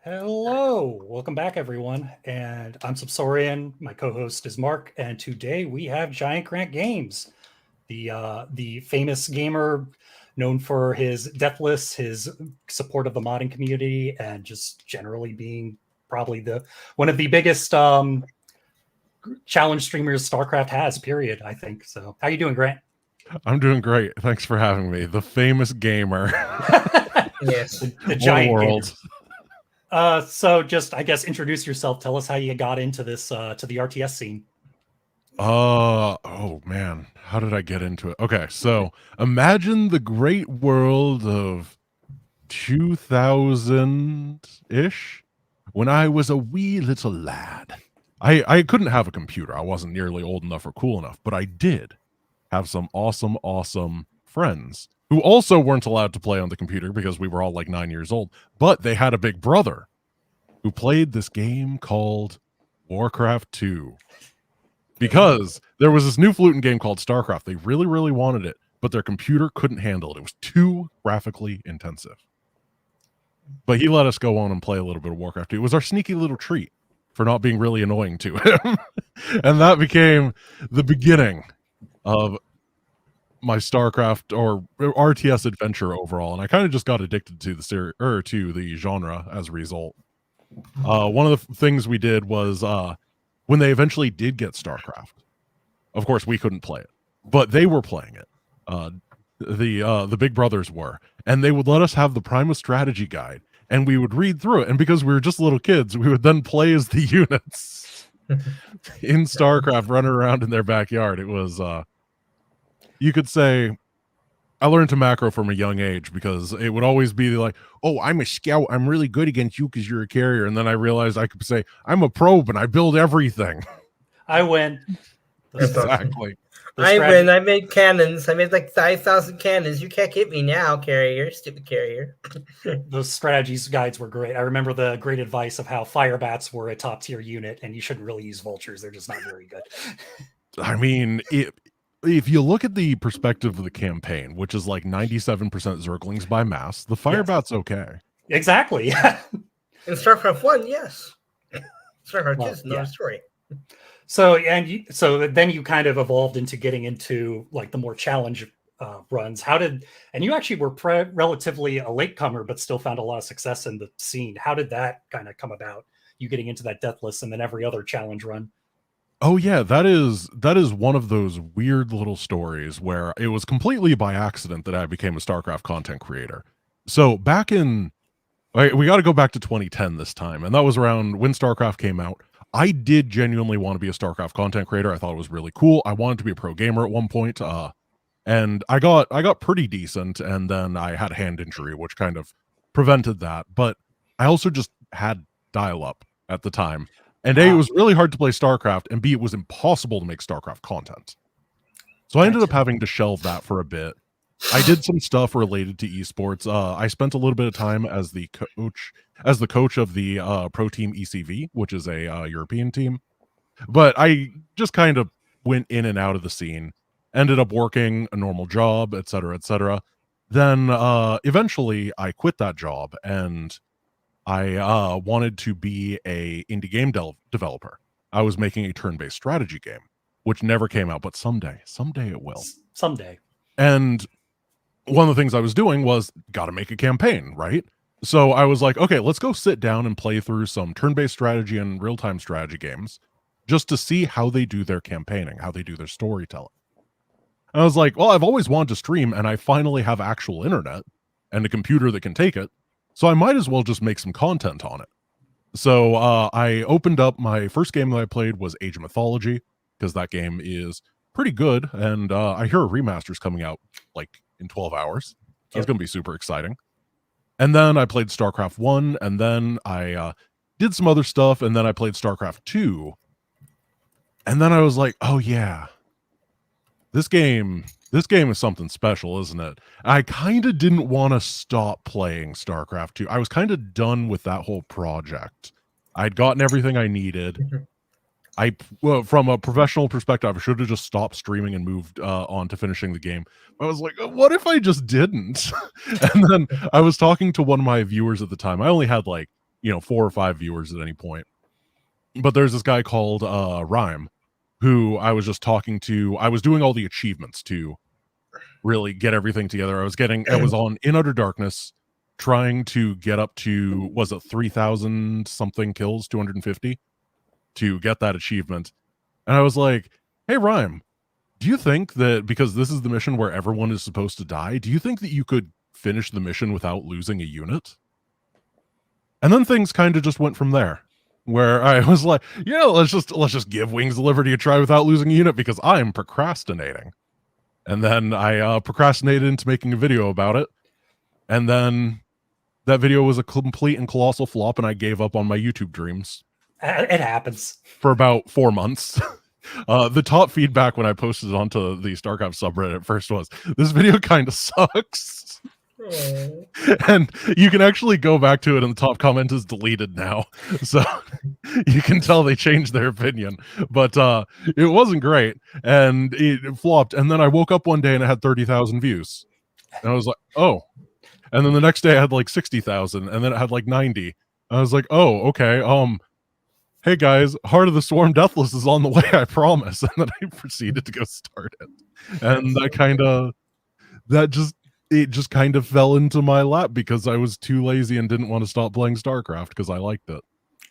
Hello, welcome back, everyone. And I'm Subsourian. My co-host is Mark, and today we have GiantGrantGames, the famous gamer known for his Deathless, his support of the modding community, and just generally being probably one of the biggest challenge streamers StarCraft has. Period. I think so. How you doing, Grant? I'm doing great. Thanks for having me. The famous gamer. Yes, the giant world. Gamer. So just, I guess, introduce yourself. Tell us how you got into this, to the RTS scene. Oh man, how did I get into it? Okay, so imagine the great world of 2000-ish, when I was a wee little lad. I couldn't have a computer. I wasn't nearly old enough or cool enough, but I did have some awesome friends who also weren't allowed to play on the computer because we were all like 9 years old, but they had a big brother who played this game called Warcraft 2. Because there was this new fluting game called StarCraft. They really wanted it, but their computer couldn't handle it. It was too graphically intensive. But he let us go on and play a little bit of Warcraft 2. It was our sneaky little treat for not being really annoying to him. And that became the beginning of my StarCraft or RTS adventure overall. And I kind of just got addicted to the genre as a result. One of the things we did was when they eventually did get StarCraft, of course we couldn't play it, but they were playing it. The big brothers were, and they would let us have the Primus strategy guide, and we would read through it. And because we were just little kids, we would then play as the units in StarCraft, running around in their backyard. It was, you could say, I learned to macro from a young age, because it would always be like, oh, I'm a scout, I'm really good against you because you're a carrier. And then I realized I could say, I'm a probe and I build everything. I win. Exactly. I win. I made cannons. I made like 5,000 cannons. You can't get me now, carrier. Stupid carrier. Those strategies guides were great. I remember the great advice of how Firebats were a top tier unit, and you shouldn't really use vultures. They're just not very good. I mean, if you look at the perspective of the campaign, which is like 97% Zerglings by mass, the Firebat's okay. Exactly. Yeah. In StarCraft 1, yes. StarCraft 2 is another story. So then you kind of evolved into getting into like the more challenge runs. And you actually were relatively a latecomer, but still found a lot of success in the scene. How did that kind of come about? You getting into that Deathless and then every other challenge run? Oh yeah, that is one of those weird little stories where it was completely by accident that I became a StarCraft content creator. So back in, we got to go back to 2010 this time, and that was around when StarCraft came out. I did genuinely want to be a StarCraft content creator. I thought it was really cool. I wanted to be a pro gamer at one point, and I got pretty decent, and then I had a hand injury, which kind of prevented that. But I also just had dial-up at the time. And A, it was really hard to play StarCraft, and B, it was impossible to make StarCraft content. So I ended up having to shelve that for a bit. I did some stuff related to esports. I spent a little bit of time as the coach of the pro team ECV, which is a European team. But I just kind of went in and out of the scene, ended up working a normal job, etc., etc. Then eventually I quit that job, and I wanted to be a indie game developer. I was making a turn-based strategy game, which never came out, but someday it will. Someday. And one of the things I was doing was, got to make a campaign, right? So I was like, okay, let's go sit down and play through some turn-based strategy and real-time strategy games just to see how they do their campaigning, how they do their storytelling. And I was like, well, I've always wanted to stream, and I finally have actual internet and a computer that can take it. So I might as well just make some content on it. So I opened up, my first game that I played was Age of Mythology, because that game is pretty good. And I hear a remaster's coming out like in 12 hours. That's going to be super exciting. And then I played StarCraft 1, and then I did some other stuff, and then I played StarCraft 2. And then I was like, oh yeah, this game is something special, isn't it? I kind of didn't want to stop playing StarCraft 2. I was kind of done with that whole project. I'd gotten everything I needed. well, from a professional perspective, I should have just stopped streaming and moved on to finishing the game. I was like, what if I just didn't? And then I was talking to one of my viewers at the time. I only had like, 4 or 5 viewers at any point. But there's this guy called Rhyme, who I was just talking to. I was doing all the achievements to really get everything together. I was on In Utter Darkness, trying to get up to, was it 3,000 something kills, 250? To get that achievement. And I was like, hey Rhyme, do you think that, because this is the mission where everyone is supposed to die, do you think that you could finish the mission without losing a unit? And then things kind of just went from there, where I was like, let's just give Wings of Liberty a try without losing a unit, because I'm procrastinating. And then I procrastinated into making a video about it, and then that video was a complete and colossal flop, and I gave up on my YouTube dreams. It happens. For about 4 months. The top feedback when I posted it onto the StarCraft subreddit first was, this video kind of sucks. Oh. And you can actually go back to it, and the top comment is deleted now. So you can tell they changed their opinion. But it wasn't great, and it flopped. And then I woke up one day and it had 30,000 views. And I was like, oh. And then the next day I had like 60,000, and then it had like 90. I was like, oh, okay. Hey guys, Heart of the Swarm Deathless is on the way, I promise. And then I proceeded to go start it. And it just kind of fell into my lap because I was too lazy and didn't want to stop playing StarCraft because I liked it.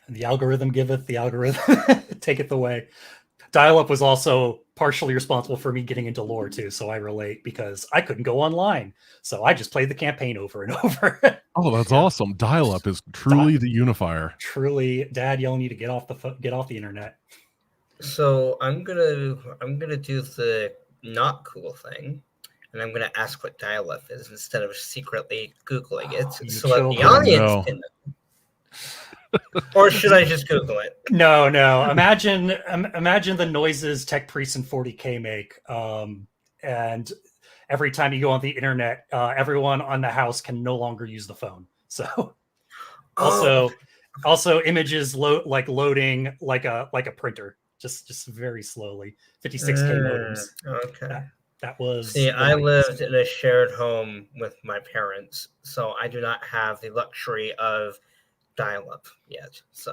The algorithm giveth, the algorithm taketh away. Dial-up was also partially responsible for me getting into lore too, so I relate, because I couldn't go online. So I just played the campaign over and over. Oh, that's awesome. Dial-up is truly the unifier. Truly, Dad yelling you to get off the internet. So I'm gonna do the not cool thing, and I'm gonna ask what dial-up is instead of secretly Googling it, so that the audience can know. Or should I just Google it? No. Imagine the noises Tech Priest and 40K make. And every time you go on the internet, everyone on the house can no longer use the phone. So also images loading like a printer, just very slowly. 56K modems. Okay. That was. See, I lived in a shared home with my parents, so I do not have the luxury of dial-up yet, so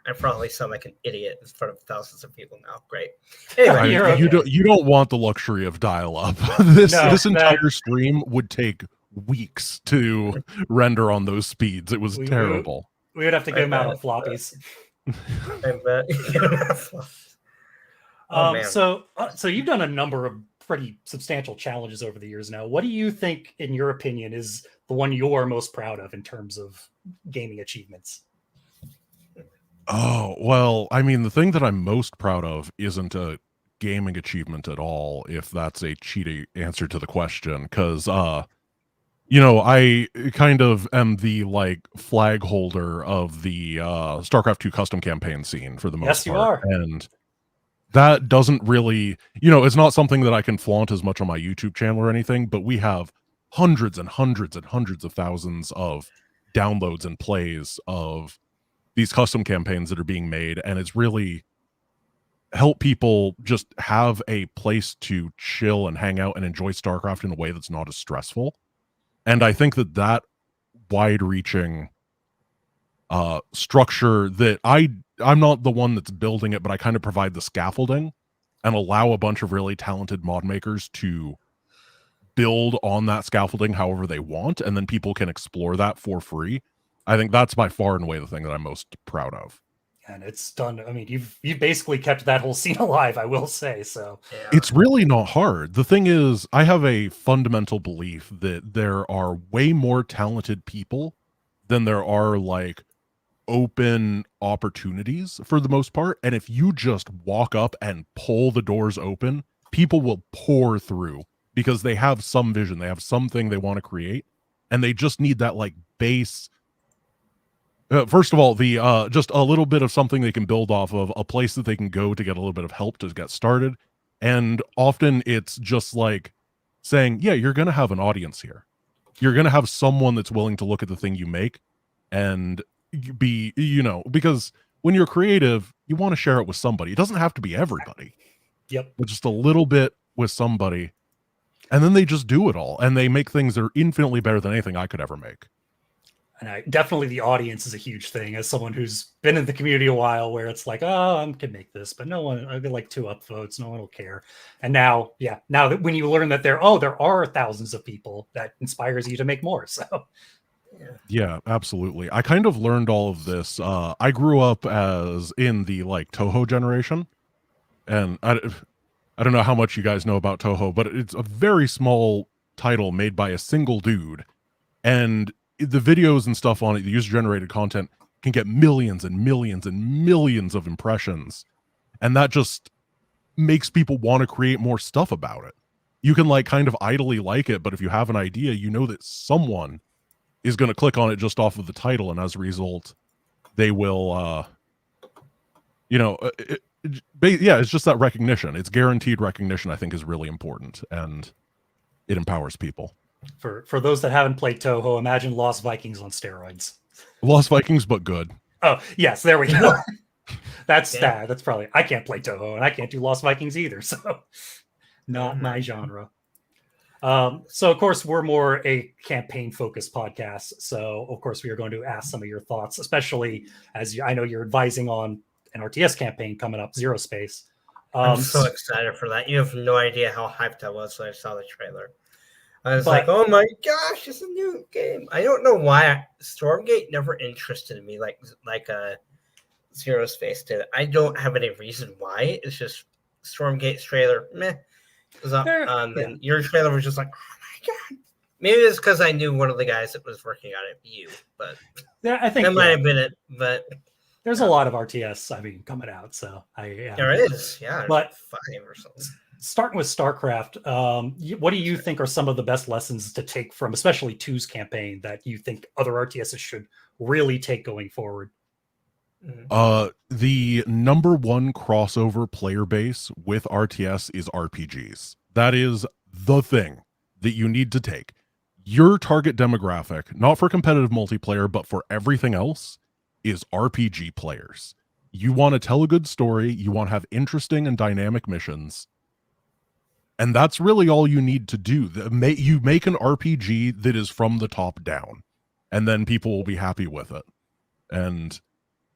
I probably sound like an idiot in front of thousands of people now. Great. Anyway, you don't want the luxury of dial-up. This entire stream would take weeks to render on those speeds. It was terrible. We would have to get them out on floppies. I bet. So you've done a number of pretty substantial challenges over the years now. What do you think, in your opinion, is the one you're most proud of in terms of gaming achievements? Oh, well, I mean, the thing that I'm most proud of isn't a gaming achievement at all, if that's a cheaty answer to the question, because I kind of am the flag holder of the StarCraft 2 custom campaign scene for the most part. Yes, you are. And that doesn't really, it's not something that I can flaunt as much on my YouTube channel or anything, but we have hundreds and hundreds and hundreds of thousands of downloads and plays of these custom campaigns that are being made, and it's really helped people just have a place to chill and hang out and enjoy StarCraft in a way that's not as stressful. And I think that wide-reaching structure that I'm not the one that's building it, but I kind of provide the scaffolding and allow a bunch of really talented mod makers to build on that scaffolding however they want, and then people can explore that for free. I think that's by far and away the thing that I'm most proud of. And it's done. I mean, you've basically kept that whole scene alive, I will say. So it's really not hard. The thing is, I have a fundamental belief that there are way more talented people than there are open opportunities for the most part. And if you just walk up and pull the doors open, people will pour through because they have some vision, they have something they want to create, and they just need that base. First of all, the just a little bit of something they can build off of, a place that they can go to get a little bit of help to get started. And often it's just saying, yeah, you're going to have an audience here. You're going to have someone that's willing to look at the thing you make and be, because when you're creative, you want to share it with somebody. It doesn't have to be everybody. Yep. But just a little bit with somebody. And then they just do it all. And they make things that are infinitely better than anything I could ever make. And definitely the audience is a huge thing. As someone who's been in the community a while, where it's like, oh, I can make this, but no one, I get like 2 upvotes, no one will care. And now that when you learn that there are thousands of people, that inspires you to make more. So yeah, absolutely. I kind of learned all of this. I grew up as in the like Toho generation, and I don't know how much you guys know about Toho, but it's a very small title made by a single dude, and the videos and stuff on it, the user-generated content, can get millions and millions and millions of impressions. And that just makes people want to create more stuff about it. You can like kind of idly like it, but if you have an idea, you know that someone is going to click on it just off of the title. And as a result, they will, it's just that recognition. It's guaranteed recognition, I think, is really important. And it empowers people. For those that haven't played Toho, imagine Lost Vikings on steroids. Lost Vikings, but good. Oh, yes, there we go. That's probably, I can't play Toho and I can't do Lost Vikings either, so not my genre. So of course we're more a campaign focused podcast. So of course we are going to ask some of your thoughts, especially as I know you're advising on an RTS campaign coming up, Zero Space. I'm so excited for that. You have no idea how hyped I was when I saw the trailer. I was like, oh my gosh, it's a new game. I don't know why Stormgate never interested me like Zero Space did. I don't have any reason why. It's just Stormgate's trailer, meh. And your trailer was just like, oh my god. Maybe it's because I knew one of the guys that was working on it, you. But yeah, I think that might have been it. But there's a lot of RTS, coming out. So there is, yeah. But 5 or something. Starting with StarCraft, what do you think are some of the best lessons to take from, especially 2's campaign, that you think other RTSs should really take going forward? The number one crossover player base with RTS is RPGs. That is the thing that you need to take. Your target demographic, not for competitive multiplayer, but for everything else, is RPG players. You want to tell a good story, you want to have interesting and dynamic missions, and that's really all you need to do. You make an RPG that is from the top down, and then people will be happy with it. And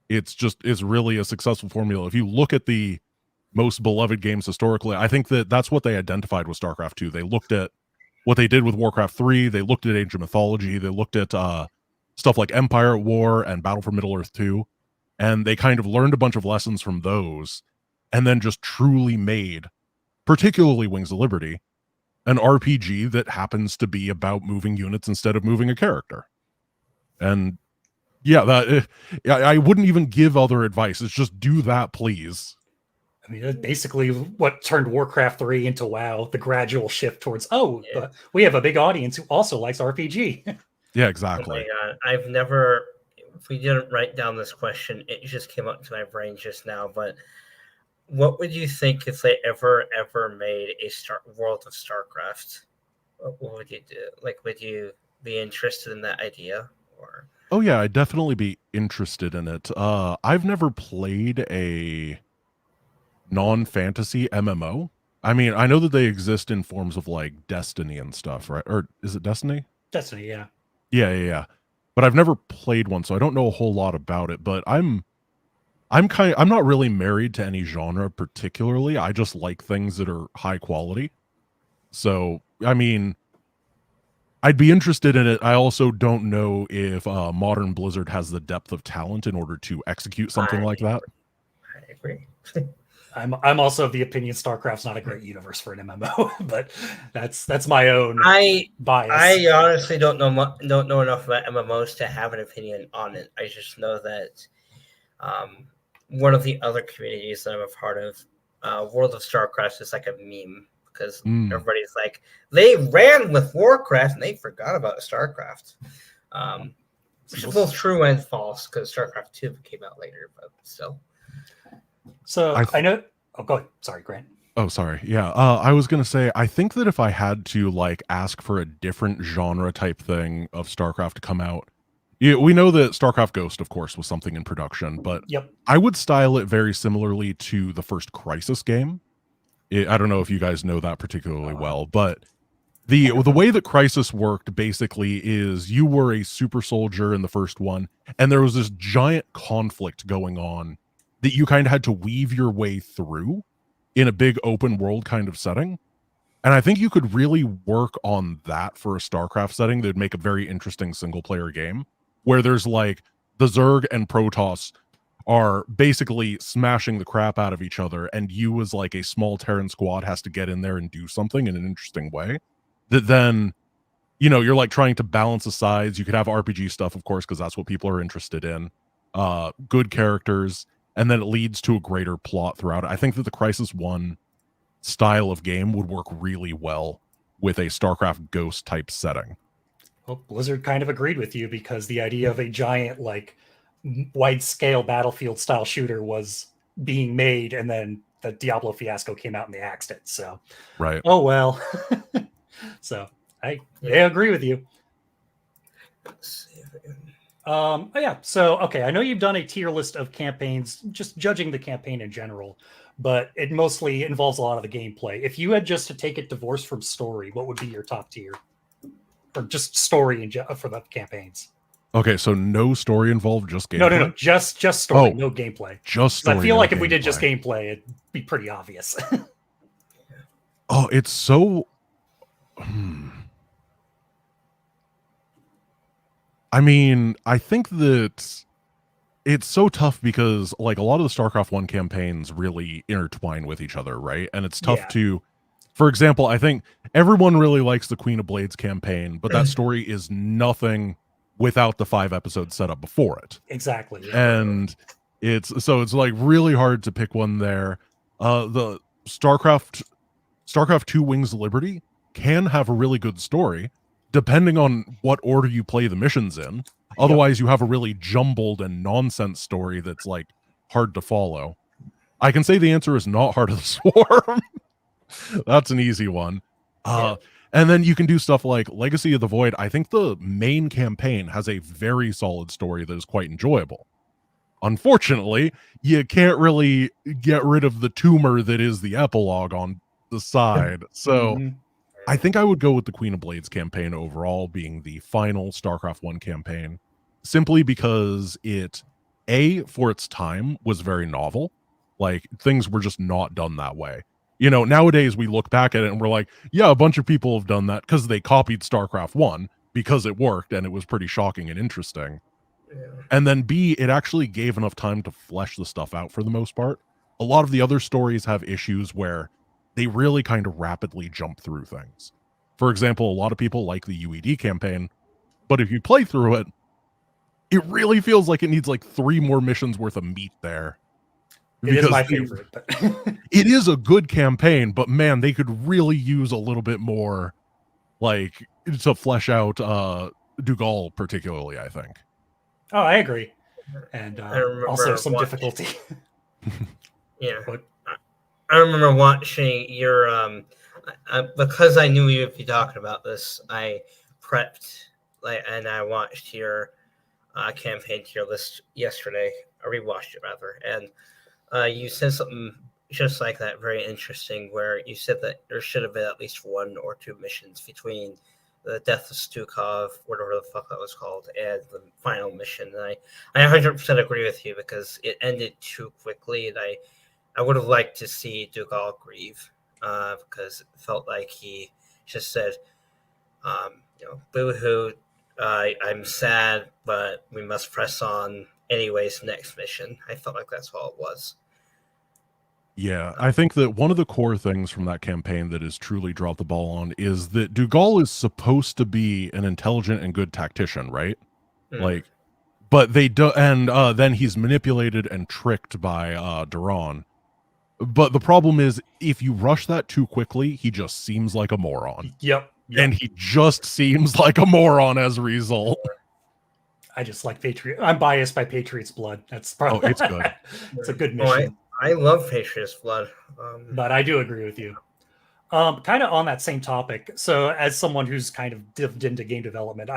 it's really a successful formula. If you look at the most beloved games historically, I think that's what they identified with StarCraft 2. They looked at what they did with Warcraft 3. They looked at Age of Mythology. They looked at stuff like Empire at War and Battle for Middle-earth 2. And they kind of learned a bunch of lessons from those and then just truly made, particularly Wings of Liberty, an RPG that happens to be about moving units instead of moving a character. And I wouldn't even give other advice. It's just do that, please. That's basically what turned Warcraft 3 into WoW, the gradual shift towards, we have a big audience who also likes RPG. Yeah, exactly. Oh my God. If we didn't write down this question, it just came up to my brain just now, but what would you think if they ever made a World of StarCraft? What would you do? Like, would you be interested in that idea? Or oh yeah, I'd definitely be interested in it. I've never played a non-fantasy MMO. I mean, I know that they exist in forms of like Destiny and stuff, right? Or is it Destiny? Destiny, yeah. Yeah. But I've never played one, so I don't know a whole lot about it. But I'm not really married to any genre particularly. I just like things that are high quality. So, I mean, I'd be interested in it. I also don't know if modern Blizzard has the depth of talent in order to execute something like that. I agree. I'm also of the opinion StarCraft's not a great universe for an MMO, but that's my own bias. I honestly don't know enough about MMOs to have an opinion on it. I just know that one of the other communities that I'm a part of, World of StarCraft, is like a meme because everybody's like, they ran with Warcraft and they forgot about StarCraft. Which is both true and false because StarCraft 2 came out later, but still. So I know. Oh, go ahead. Sorry, Grant. Oh, sorry. Yeah. I was going to say, I think that if I had to like ask for a different genre type thing of StarCraft to come out, Yeah, we know that StarCraft Ghost, of course, was something in production, but Yep. I would style it very similarly to the first Crisis game. I don't know if you guys know that particularly well, but the way that Crisis worked basically is you were a super soldier in the first one, and there was this giant conflict going on that you kind of had to weave your way through in a big open world kind of setting. And I think you could really work on that for a StarCraft setting that'd make a very interesting single player game where there's like the Zerg and Protoss are basically smashing the crap out of each other, and you as like a small Terran squad has to get in there and do something in an interesting way that then, you know, you're like trying to balance the sides. You could have RPG stuff, of course, because that's what people are interested in, good characters, and then it leads to a greater plot throughout it. I think that the Crisis 1 style of game would work really well with a StarCraft Ghost type setting. Well, Blizzard kind of agreed with you because the idea of a giant, like, wide-scale battlefield style shooter was being made, and then the Diablo fiasco came out and they axed it. So, right. Oh well. So I agree with you. Yeah. So okay, I know you've done a tier list of campaigns, just judging the campaign in general, but it mostly involves a lot of the gameplay. If you had just to take it divorced from story, what would be your top tier, or just story for the campaigns? Okay, so no story involved, just gameplay. No, just story, no gameplay. Just story. I feel like if we did just gameplay, it'd be pretty obvious. Oh, it's so. I mean, I think that it's so tough because like a lot of the StarCraft 1 campaigns really intertwine with each other, right? And it's tough to, for example, I think everyone really likes the Queen of Blades campaign, but that story is nothing without the 5 episodes set up before it. Exactly. And it's like really hard to pick one there. The StarCraft 2 Wings of Liberty can have a really good story depending on what order you play the missions in. Otherwise, you have a really jumbled and nonsense story that's like hard to follow. I can say the answer is not Heart of the Swarm. That's an easy one. And then you can do stuff like Legacy of the Void. I think the main campaign has a very solid story that is quite enjoyable. Unfortunately, you can't really get rid of the tumor that is the epilogue on the side. So I think I would go with the Queen of Blades campaign overall being the final StarCraft 1 campaign, simply because it, for its time, was very novel. Like, things were just not done that way. You know, nowadays we look back at it and we're like, yeah, a bunch of people have done that because they copied StarCraft 1 because it worked and it was pretty shocking and interesting. And then B, it actually gave enough time to flesh the stuff out for the most part. A lot of the other stories have issues where they really kind of rapidly jump through things. For example, a lot of people like the UED campaign, but if you play through it, it really feels like it needs like 3 more missions worth of meat there. It is my favorite. But it is a good campaign, but man, they could really use a little bit more, like, to flesh out Dougal particularly, I think. Oh, I agree. And also some difficulty. But I remember watching your because I knew you'd be talking about this. I prepped and I watched your campaign tier list yesterday. I rewatched it rather, and you said something just like that, very interesting, where you said that there should have been at least 1 or 2 missions between the Death of Stukov, whatever the fuck that was called, and the final mission. And I 100% agree with you because it ended too quickly, and I would have liked to see Dougal grieve because it felt like he just said, boo-hoo, I'm sad, but we must press on anyways, next mission. I felt like that's all it was. Yeah, I think that one of the core things from that campaign that is truly dropped the ball on is that Dougal is supposed to be an intelligent and good tactician, right? Like, but they do, and then he's manipulated and tricked by Duran. But the problem is, if you rush that too quickly, he just seems like a moron. Yep. And he just seems like a moron as a result. I just like Patriot. I'm biased by Patriot's Blood. That's probably it's good. It's a good mission. I love Patriot's Blood. But I do agree with you. Kind of on that same topic. So, as someone who's kind of dived into game development,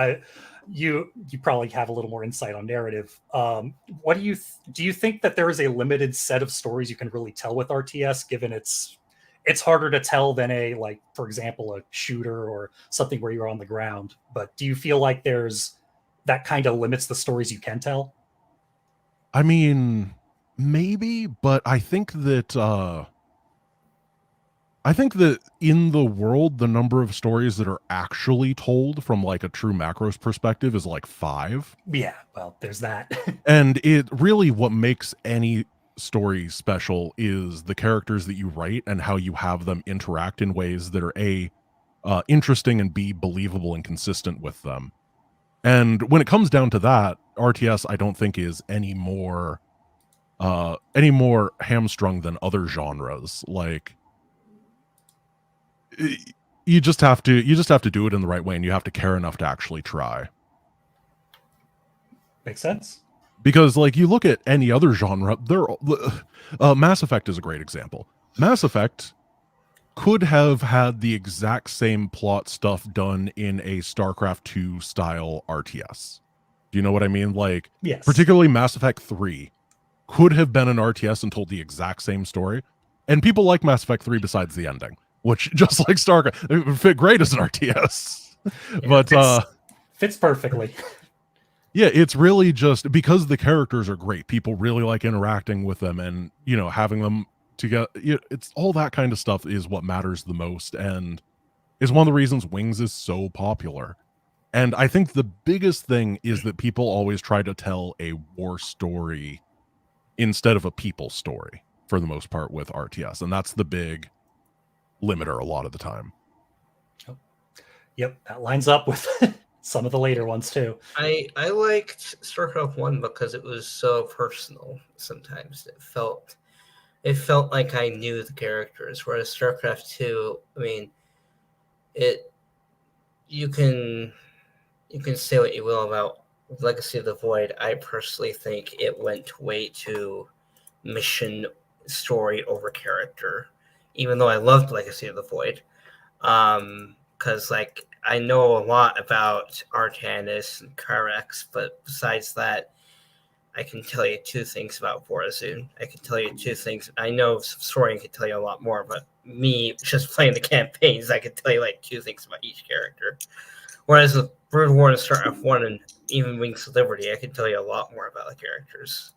you probably have a little more insight on narrative. What do you think that there is a limited set of stories you can really tell with RTS, given it's harder to tell than a, like, for example, a shooter or something where you're on the ground? But do you feel like there's that kind of limits the stories you can tell? I mean, maybe, but I think that in the world, the number of stories that are actually told from like a true macros perspective is like 5. Yeah, well, there's that. And it really, what makes any story special is the characters that you write and how you have them interact in ways that are A, interesting, and B, believable and consistent with them. And when it comes down to that, RTS I don't think is any more hamstrung than other genres. Like, you just have to do it in the right way, and you have to care enough to actually try. Makes sense. Because, like, you look at any other genre, Mass Effect is a great example. Mass Effect could have had the exact same plot stuff done in a StarCraft 2 style RTS. Do you know what I mean? Like, yes. Particularly Mass Effect 3 could have been an RTS and told the exact same story. And people like Mass Effect 3 besides the ending, which, just like StarCraft, it would fit great as an RTS. Yeah, but fits perfectly. Yeah, it's really just because the characters are great. People really like interacting with them, and, you know, having them together. It's all that kind of stuff is what matters the most, and is one of the reasons Wings is so popular. And I think the biggest thing is that people always try to tell a war story instead of a people story for the most part with RTS, and that's the big limiter a lot of the time. Yep, that lines up with some of the later ones too. I liked StarCraft 1 because it was so personal. Sometimes it felt like I knew the characters, whereas StarCraft 2, I mean, you can say what you will about Legacy of the Void. I personally think it went way too mission story over character, even though I loved Legacy of the Void. Because, like, I know a lot about Artanis and Karax, but besides that, I can tell you 2 things about Vorazun. I can tell you 2 things. I know Subsourian can tell you a lot more, but me just playing the campaigns, I can tell you like 2 things about each character. Whereas with Brood War and StarCraft 1 and even Wings of Liberty, I can tell you a lot more about the characters.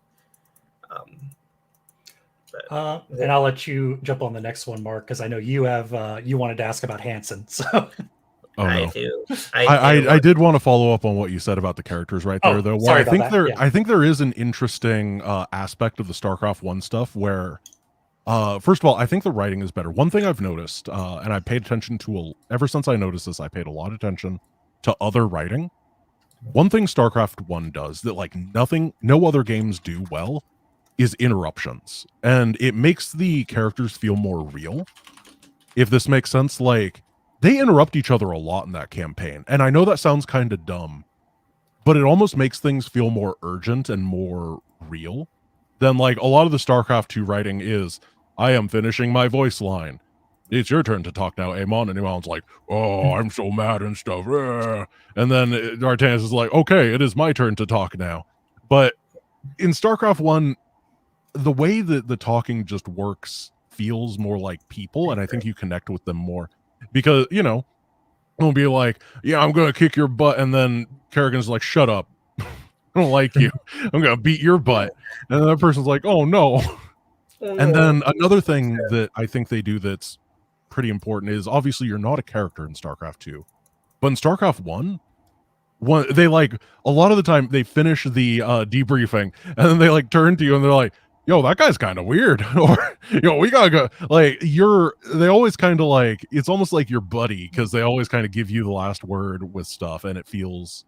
And I'll let you jump on the next one, Mark, because I know you have you wanted to ask about Hansen. So oh, no. I do. I did want to follow up on what you said about the characters right there, though. Sorry I think about that. Yeah. I think there is an interesting aspect of the StarCraft 1 stuff where, first of all, I think the writing is better. One thing I've noticed, and I paid attention to ever since I noticed this, I paid a lot of attention to other writing. One thing StarCraft 1 does that like no other games do well is interruptions, and it makes the characters feel more real, if this makes sense. Like, they interrupt each other a lot in that campaign, and I know that sounds kind of dumb, but it almost makes things feel more urgent and more real than like a lot of the StarCraft 2 writing is, I am finishing my voice line. It's your turn to talk now, Amon. And Amon's like, oh, I'm so mad and stuff. And then Artanis is like, okay, it is my turn to talk now. But in StarCraft 1, the way that the talking just works feels more like people, and I think you connect with them more. Because, you know, it'll be like, yeah, I'm going to kick your butt, and then Kerrigan's like, shut up. I don't like you. I'm going to beat your butt. And then that person's like, oh, no. And then another thing that I think they do that's pretty important is, obviously, you're not a character in StarCraft 2. But in StarCraft 1, they, like, a lot of the time, they finish the debriefing, and then they, like, turn to you, and they're like, yo, that guy's kind of weird. Or, yo, we gotta go. Like, they always kind of like, it's almost like your buddy, because they always kind of give you the last word with stuff, and it feels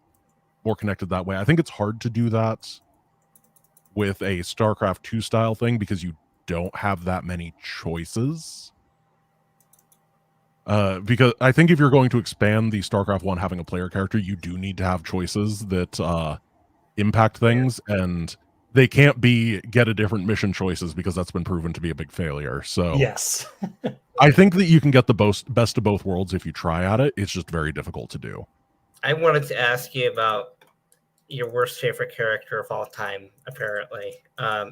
more connected that way. I think it's hard to do that with a StarCraft 2 style thing, because you don't have that many choices. Because I think if you're going to expand the StarCraft 1 having a player character, you do need to have choices that impact things, and they can't be get a different mission choices, because that's been proven to be a big failure. So yes. I think that you can get the best of both worlds if you try at it. It's just very difficult to do. I wanted to ask you about your worst favorite character of all time, apparently.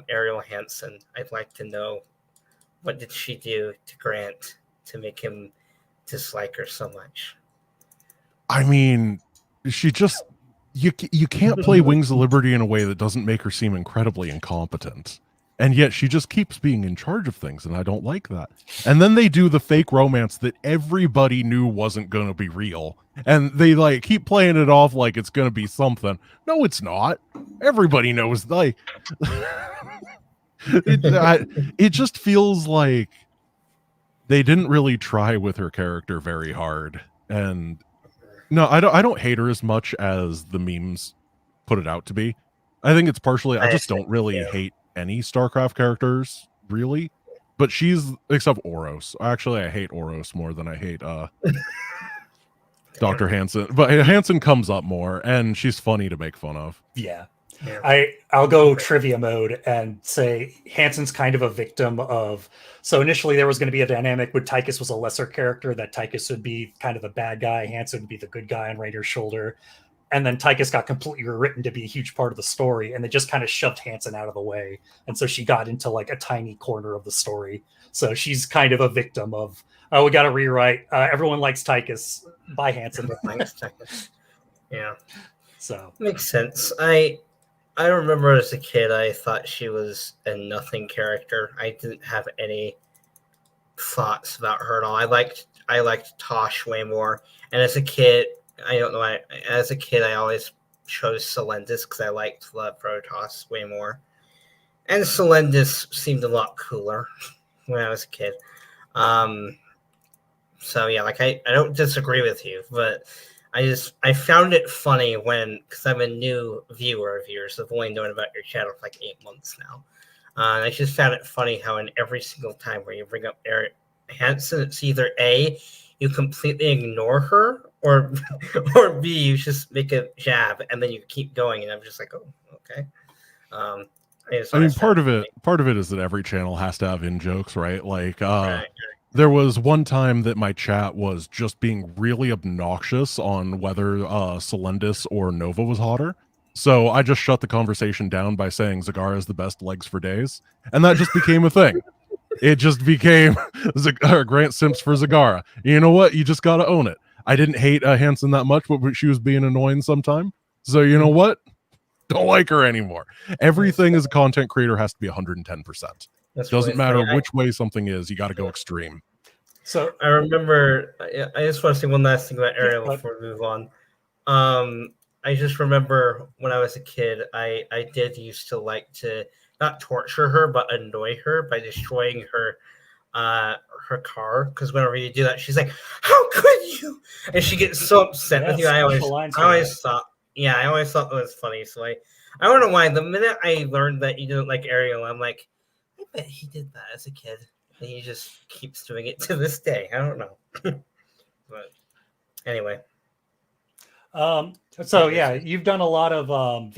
Ariel Hansen. I'd like to know, what did she do to Grant to make him dislike her so much? I mean, she just you can't play Wings of Liberty in a way that doesn't make her seem incredibly incompetent. And yet she just keeps being in charge of things, and I don't like that. And then they do the fake romance that everybody knew wasn't going to be real. And they like keep playing it off like it's going to be something. No, it's not. Everybody knows, like it just feels like they didn't really try with her character very hard. And no, I don't hate her as much as the memes put it out to be. I think it's partially I just don't really hate any StarCraft characters, really. But she's, except Oros. Actually, I hate Oros more than I hate Dr. Hansen. But Hansen comes up more, and she's funny to make fun of. Yeah. I'll go trivia mode and say Hansen's kind of a victim of. So initially there was going to be a dynamic with Tychus was a lesser character, that Tychus would be kind of the bad guy, Hansen would be the good guy on Rainer's shoulder. And then Tychus got completely rewritten to be a huge part of the story, and they just kind of shoved Hansen out of the way. And so she got into like a tiny corner of the story. So she's kind of a victim of, oh, we got to rewrite. Everyone likes Tychus. Bye, Hansen. Yeah. So makes sense. I remember as a kid, I thought she was a nothing character. I didn't have any thoughts about her at all. I liked Tosh way more. And as a kid, I don't know. As a kid, I always chose Selendis because I liked the Protoss way more. And Selendis seemed a lot cooler when I was a kid. So yeah, like I don't disagree with you, but I found it funny because I'm a new viewer of yours. I've only known about your channel for like 8 months now. And I just found it funny how in every single time where you bring up Ariel Hansen, it's either A, you completely ignore her, or B, you just make a jab and then you keep going, and I'm just like, oh, okay. I mean, part of it is that every channel has to have in jokes, right? Like, right. There was one time that my chat was just being really obnoxious on whether Selendis or Nova was hotter. So I just shut the conversation down by saying Zagara is the best legs for days. And that just became a thing. It just became Grant Simps for Zagara. You know what? You just got to own it. I didn't hate Hansen that much, but she was being annoying sometime. So you know what? Don't like her anymore. Everything as a content creator has to be 110%. Doesn't matter which way something is, you got to go extreme. So I remember, I just want to say one last thing about Ariel before we move on. I just remember when I was a kid, I did used to like to not torture her, but annoy her by destroying her car. Because whenever you do that, she's like, "How could you?" And she gets so upset with you. I always thought that was funny. So I don't know why. The minute I learned that you didn't like Ariel, I'm like, I bet he did that as a kid, and he just keeps doing it to this day. I don't know. But anyway. So yeah, you've done a lot of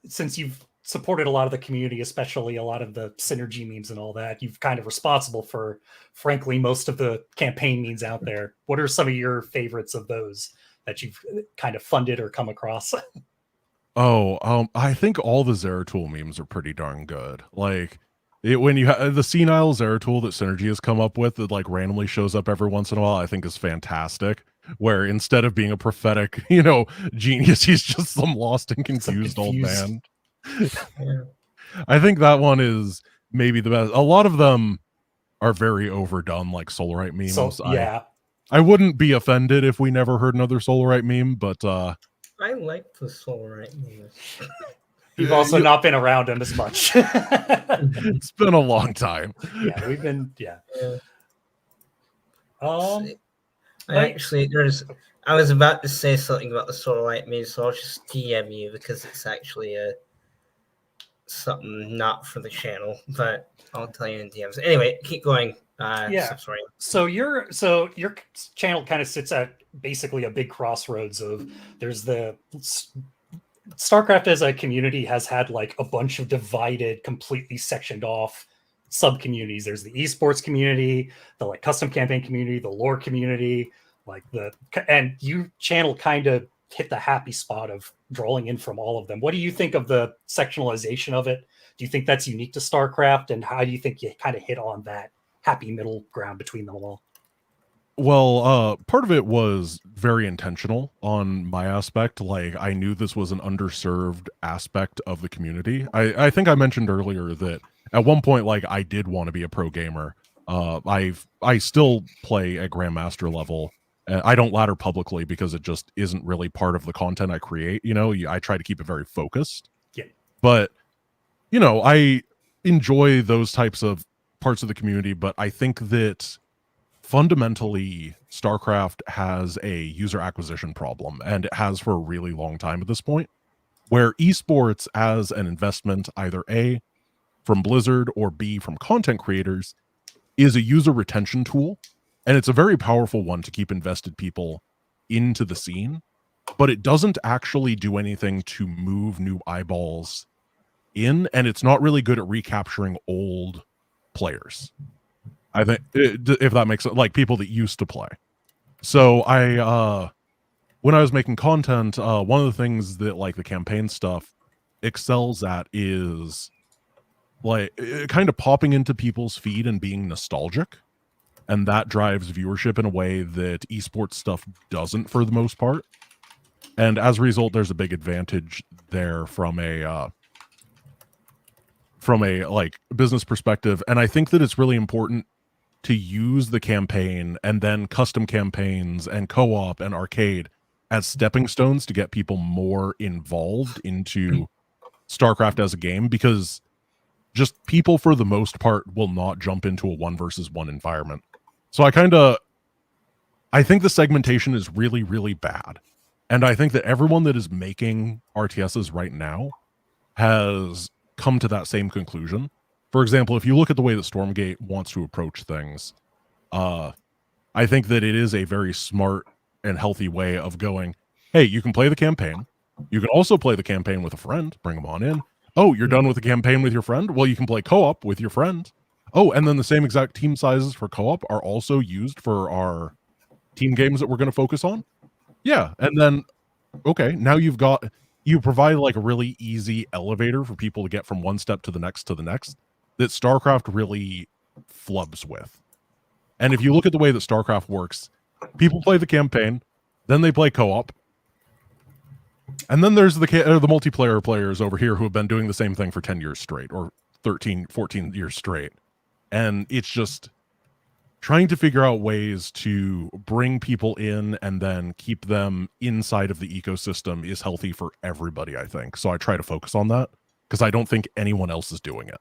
since you've supported a lot of the community, especially a lot of the synergy memes and all that, you've kind of responsible for, frankly, most of the campaign memes out there. What are some of your favorites of those that you've kind of funded or come across? I think all the Zeratul memes are pretty darn good. Like, when you have the senile Zeratul that Synergy has come up with that like randomly shows up every once in a while, I think is fantastic. Where instead of being a prophetic, genius, he's just some lost and confused old man. Yeah. I think that one is maybe the best. A lot of them are very overdone, like Solarite memes. So, yeah. I wouldn't be offended if we never heard another Solarite meme, but I like the Solarite memes. You've also not been around them as much. It's been a long time. Yeah, we've been. Yeah. I was about to say something about the Solarite memes, so I'll just DM you because it's actually something not for the channel, but I'll tell you in DMs. Anyway, keep going. Sorry. So your channel kind of sits at basically a big crossroads of there's the StarCraft as a community has had like a bunch of divided, completely sectioned off sub communities. There's the esports community, the like custom campaign community, the lore community, and you channel kind of hit the happy spot of drawing in from all of them. What do you think of the sectionalization of it? Do you think that's unique to StarCraft, and how do you think you kind of hit on that happy middle ground between them all? Well, part of it was very intentional on my aspect. Like, I knew this was an underserved aspect of the community. I think I mentioned earlier that at one point, like, I did want to be a pro gamer. I still play at Grandmaster level. I don't ladder publicly because it just isn't really part of the content I create. You know, I try to keep it very focused. Yeah. But, you know, I enjoy those types of parts of the community, but I think that fundamentally, StarCraft has a user acquisition problem, and it has for a really long time at this point, where esports as an investment, either A, from Blizzard, or B, from content creators, is a user retention tool, and it's a very powerful one to keep invested people into the scene, but it doesn't actually do anything to move new eyeballs in, and it's not really good at recapturing old players. I think, if that makes it, like, people that used to play. So when I was making content, one of the things that, like, the campaign stuff excels at is, like, kind of popping into people's feed and being nostalgic, and that drives viewership in a way that esports stuff doesn't for the most part. And as a result, there's a big advantage there from a like business perspective. And I think that it's really important to use the campaign and then custom campaigns and co-op and arcade as stepping stones to get people more involved into StarCraft as a game, because just people for the most part will not jump into a 1 versus 1 environment. So I think the segmentation is really, really bad. And I think that everyone that is making RTSs right now has come to that same conclusion. For example, if you look at the way that Stormgate wants to approach things, I think that it is a very smart and healthy way of going, hey, you can play the campaign. You can also play the campaign with a friend. Bring them on in. Oh, you're done with the campaign with your friend? Well, you can play co-op with your friend. Oh, and then the same exact team sizes for co-op are also used for our team games that we're going to focus on. Yeah, and then, okay, now you provide like a really easy elevator for people to get from one step to the next that StarCraft really flubs with. And if you look at the way that StarCraft works, people play the campaign, then they play co-op, and then there's the multiplayer players over here who have been doing the same thing for 10 years straight, or 13, 14 years straight. And it's just trying to figure out ways to bring people in and then keep them inside of the ecosystem is healthy for everybody, I think. So I try to focus on that because I don't think anyone else is doing it.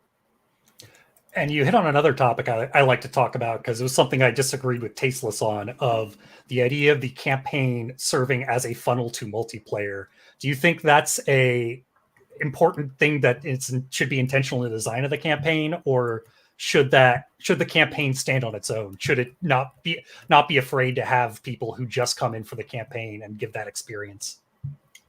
And you hit on another topic I like to talk about, because it was something I disagreed with Tasteless on, of the idea of the campaign serving as a funnel to multiplayer. Do you think that's a important thing that should be intentional in the design of the campaign, or should the campaign stand on its own? Should it not be afraid to have people who just come in for the campaign and give that experience?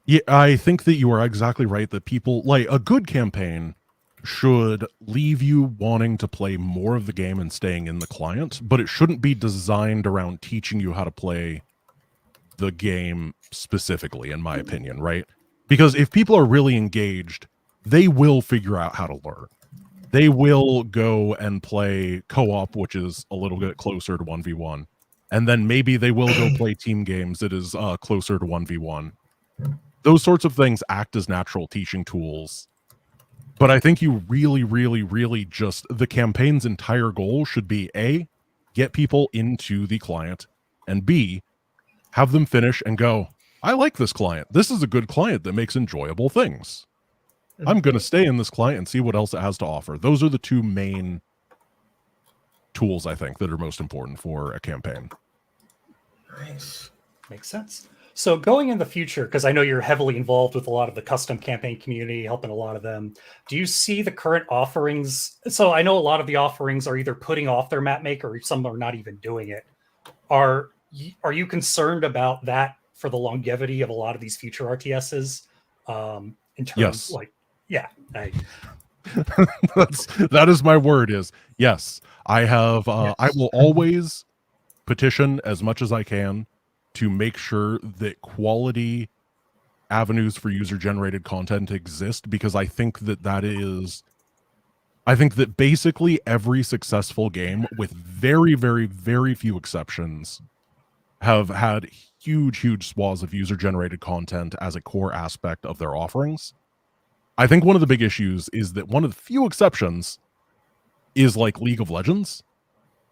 Yeah, I think that you are exactly right, that people, like, a good campaign should leave you wanting to play more of the game and staying in the client, but it shouldn't be designed around teaching you how to play the game specifically, in my opinion, right? Because if people are really engaged, they will figure out how to learn. They will go and play co-op, which is a little bit closer to 1v1. And then maybe they will go play team games that is closer to 1v1. Those sorts of things act as natural teaching tools. But I think you really, really, really just, the campaign's entire goal should be A, get people into the client, and B, have them finish and go, I like this client. This is a good client that makes enjoyable things. I'm going to stay in this client and see what else it has to offer. Those are the two main tools, I think, that are most important for a campaign. Nice. Makes sense. So going in the future, because I know you're heavily involved with a lot of the custom campaign community, helping a lot of them, do you see the current offerings? So I know a lot of the offerings are either putting off their map make, or some are not even doing it. Are you concerned about that for the longevity of a lot of these future RTSs? In terms, yes. like, yeah. That is my word. Is yes. I have. Yes. I will always petition as much as I can to make sure that quality avenues for user generated content exist, because I think that basically every successful game, with very, very, very few exceptions, have had huge swaths of user generated content as a core aspect of their offerings. I think one of the big issues is that one of the few exceptions is like League of Legends,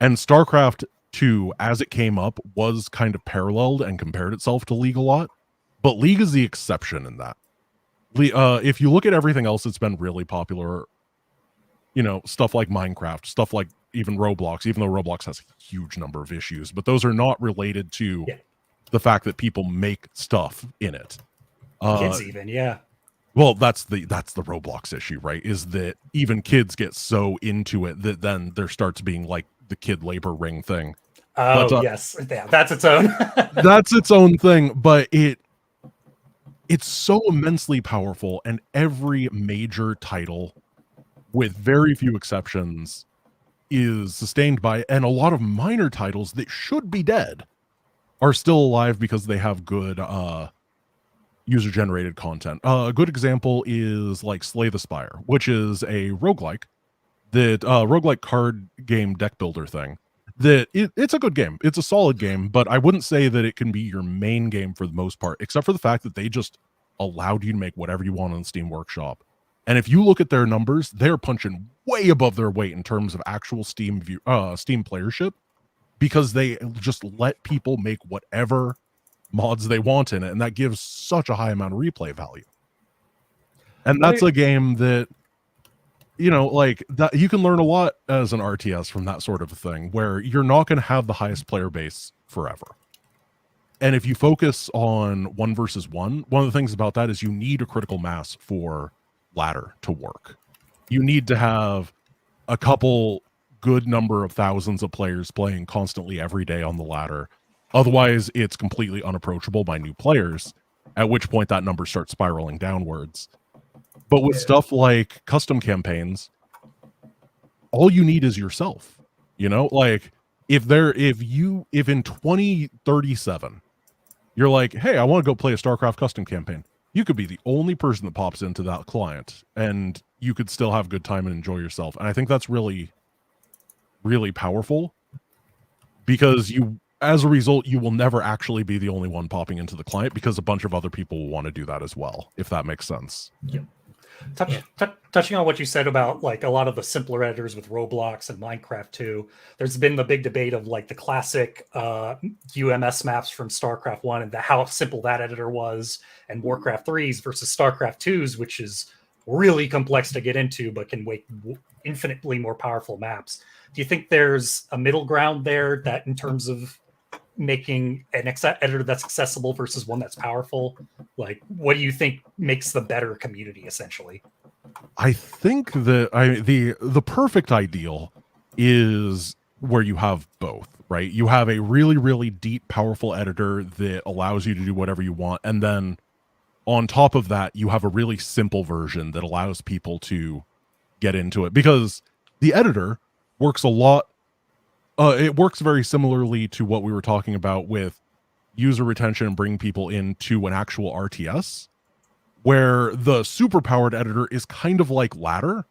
and StarCraft 2, as it came up, was kind of paralleled and compared itself to League a lot, but League is the exception in that. If you look at everything else that's been really popular, stuff like Minecraft, stuff like even Roblox, even though Roblox has a huge number of issues, but those are not related to the fact that people make stuff in it. Kids even, yeah. Well, that's the Roblox issue, right? Is that even kids get so into it that then there starts being like the kid labor ring thing. Oh, but, yes. Yeah, that's its own. That's its own thing, but it's so immensely powerful, and every major title, with very few exceptions, is sustained by, and a lot of minor titles that should be dead are still alive because they have good user generated content. A good example is like Slay the Spire, which is a roguelike card game deck builder thing. It's a good game. It's a solid game, but I wouldn't say that it can be your main game for the most part, except for the fact that they just allowed you to make whatever you want on Steam Workshop. And if you look at their numbers, they're punching way above their weight in terms of actual Steam playership, because they just let people make whatever mods they want in it, and that gives such a high amount of replay value. And that's a game that, like that, you can learn a lot as an RTS from that sort of a thing, where you're not going to have the highest player base forever. And if you focus on 1 versus 1, one of the things about that is you need a critical mass for ladder to work. You need to have a couple good number of thousands of players playing constantly every day on the ladder. Otherwise, it's completely unapproachable by new players, at which point that number starts spiraling downwards. But with stuff like custom campaigns, all you need is yourself. Like if in 2037, you're like, hey, I want to go play a StarCraft custom campaign, you could be the only person that pops into that client, and you could still have a good time and enjoy yourself. And I think that's really, really powerful, because as a result, you will never actually be the only one popping into the client, because a bunch of other people will want to do that as well, if that makes sense. Yeah. Touching on what you said about like a lot of the simpler editors with Roblox and Minecraft too, there's been the big debate of like the classic UMS maps from StarCraft 1 and how simple that editor was, and Warcraft 3's versus StarCraft 2's, which is really complex to get into but can make infinitely more powerful maps. Do you think there's a middle ground there, that in terms of making an editor that's accessible versus one that's powerful? Like, what do you think makes the better community, essentially? I think that the perfect ideal is where you have both, right? You have a really, really deep, powerful editor that allows you to do whatever you want, and then on top of that, you have a really simple version that allows people to get into it, because the editor works a lot. It works very similarly to what we were talking about with user retention and bringing people into an actual RTS, where the super-powered editor is kind of like ladder,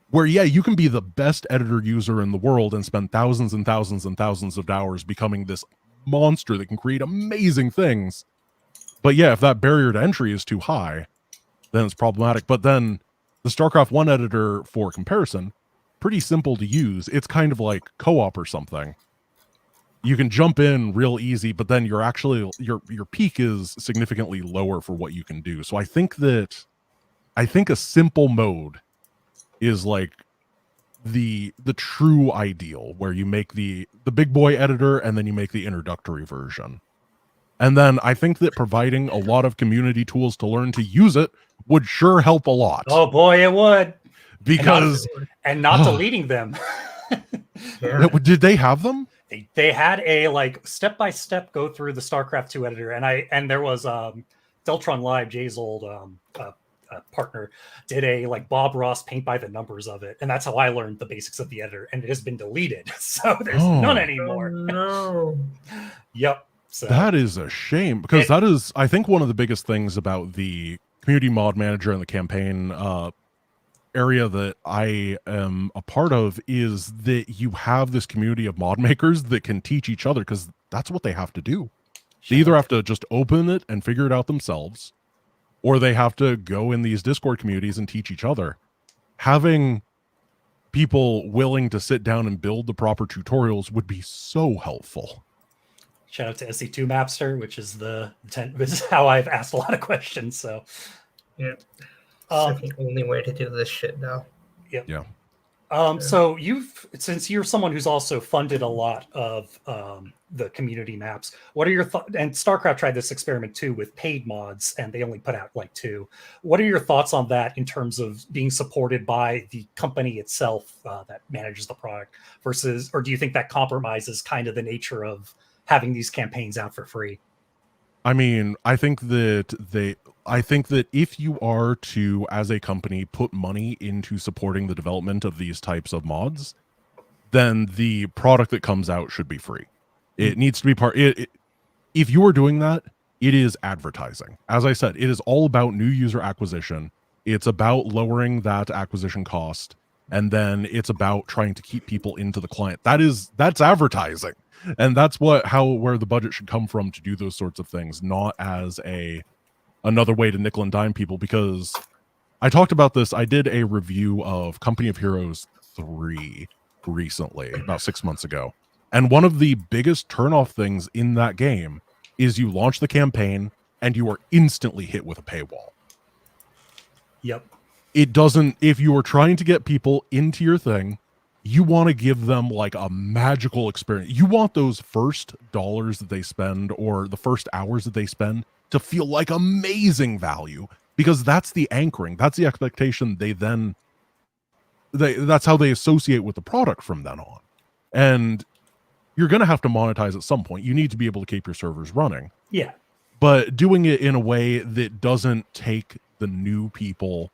where, yeah, you can be the best editor user in the world and spend thousands and thousands and thousands of hours becoming this monster that can create amazing things. But yeah, if that barrier to entry is too high, then it's problematic. But then the StarCraft 1 editor, for comparison, pretty simple to use. It's kind of like co-op or something. You can jump in real easy, but then your peak is significantly lower for what you can do. So I think a simple mode is like the true ideal, where you make the big boy editor and then you make the introductory version. And then I think that providing a lot of community tools to learn to use it would sure help a lot. Oh boy, it would. Because and not deleting them. Did they have them? They had a like step-by-step go through the StarCraft 2 editor, and there was Deltron Live, Jay's old partner did a like Bob Ross paint by the numbers of it, and that's how I learned the basics of the editor, and it has been deleted, so there's none anymore. Oh, no. Yep. So that is a shame, because that is, I think, one of the biggest things about the community mod manager and the campaign area that I am a part of is that you have this community of mod makers that can teach each other, because that's what they have to do. They either have to just open it and figure it out themselves, or they have to go in these Discord communities and teach each other. Having people willing to sit down and build the proper tutorials would be so helpful. Shout out to SC2 Mapster, which is this is how I've asked a lot of questions. So yeah, it's the only way to do this shit now. Yep. Yeah. So since you're someone who's also funded a lot of the community maps, what are your thoughts? And StarCraft tried this experiment too with paid mods, and they only put out like 2. What are your thoughts on that in terms of being supported by the company itself that manages the product versus, or do you think that compromises kind of the nature of having these campaigns out for free? I mean, I think that if you are to, as a company, put money into supporting the development of these types of mods, then the product that comes out should be free. It needs to be if you are doing that, it is advertising. As I said, it is all about new user acquisition. It's about lowering that acquisition cost, and then it's about trying to keep people into the client. That's advertising. And that's where the budget should come from to do those sorts of things, not as another way to nickel and dime people. Because I talked about this. I did a review of Company of Heroes 3 recently, about 6 months ago. And one of the biggest turnoff things in that game is you launch the campaign and you are instantly hit with a paywall. Yep. It doesn't, if you are trying to get people into your thing, you want to give them like a magical experience. You want those first dollars that they spend or the first hours that they spend to feel like amazing value, because that's the anchoring. That's the expectation that's how they associate with the product from then on. And you're going to have to monetize at some point. You need to be able to keep your servers running. Yeah. But doing it in a way that doesn't take the new people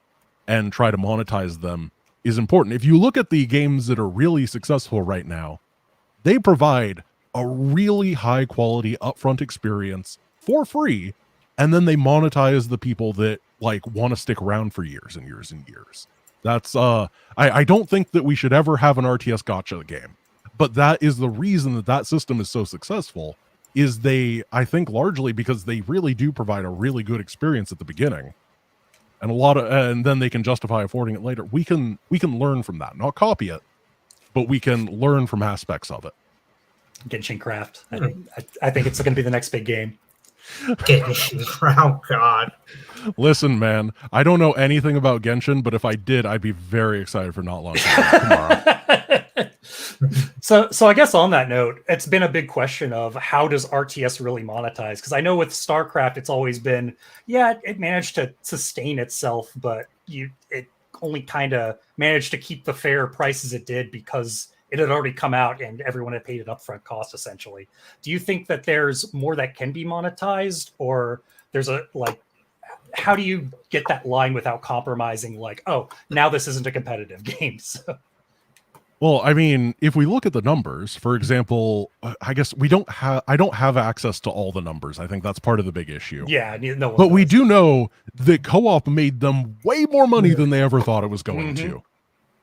and try to monetize them is important. If you look at the games that are really successful right now, they provide a really high quality upfront experience for free, and then they monetize the people that like want to stick around for years and years and years. That's I don't think that we should ever have an RTS gacha game, but that is the reason that system is so successful. Is I think largely because they really do provide a really good experience at the beginning. And and then they can justify affording it later. We can learn from that, not copy it, but we can learn from aspects of it. GiantGrantGames. I think it's going to be the next big game. Genshin, oh god. Listen, man, I don't know anything about Genshin, but if I did, I'd be very excited for not launching it tomorrow. So I guess on that note, it's been a big question of how does RTS really monetize? Because I know with StarCraft, it's always been, it managed to sustain itself, but it only kind of managed to keep the fair prices it did because it had already come out and everyone had paid an upfront cost, essentially. Do you think that there's more that can be monetized, or there's how do you get that line without compromising? Like, oh, now this isn't a competitive game. So. Well, I mean, if we look at the numbers, for example, I guess I don't have access to all the numbers. I think that's part of the big issue. Yeah, no one but does. We do know that co-op made them way more money than they ever thought it was going to.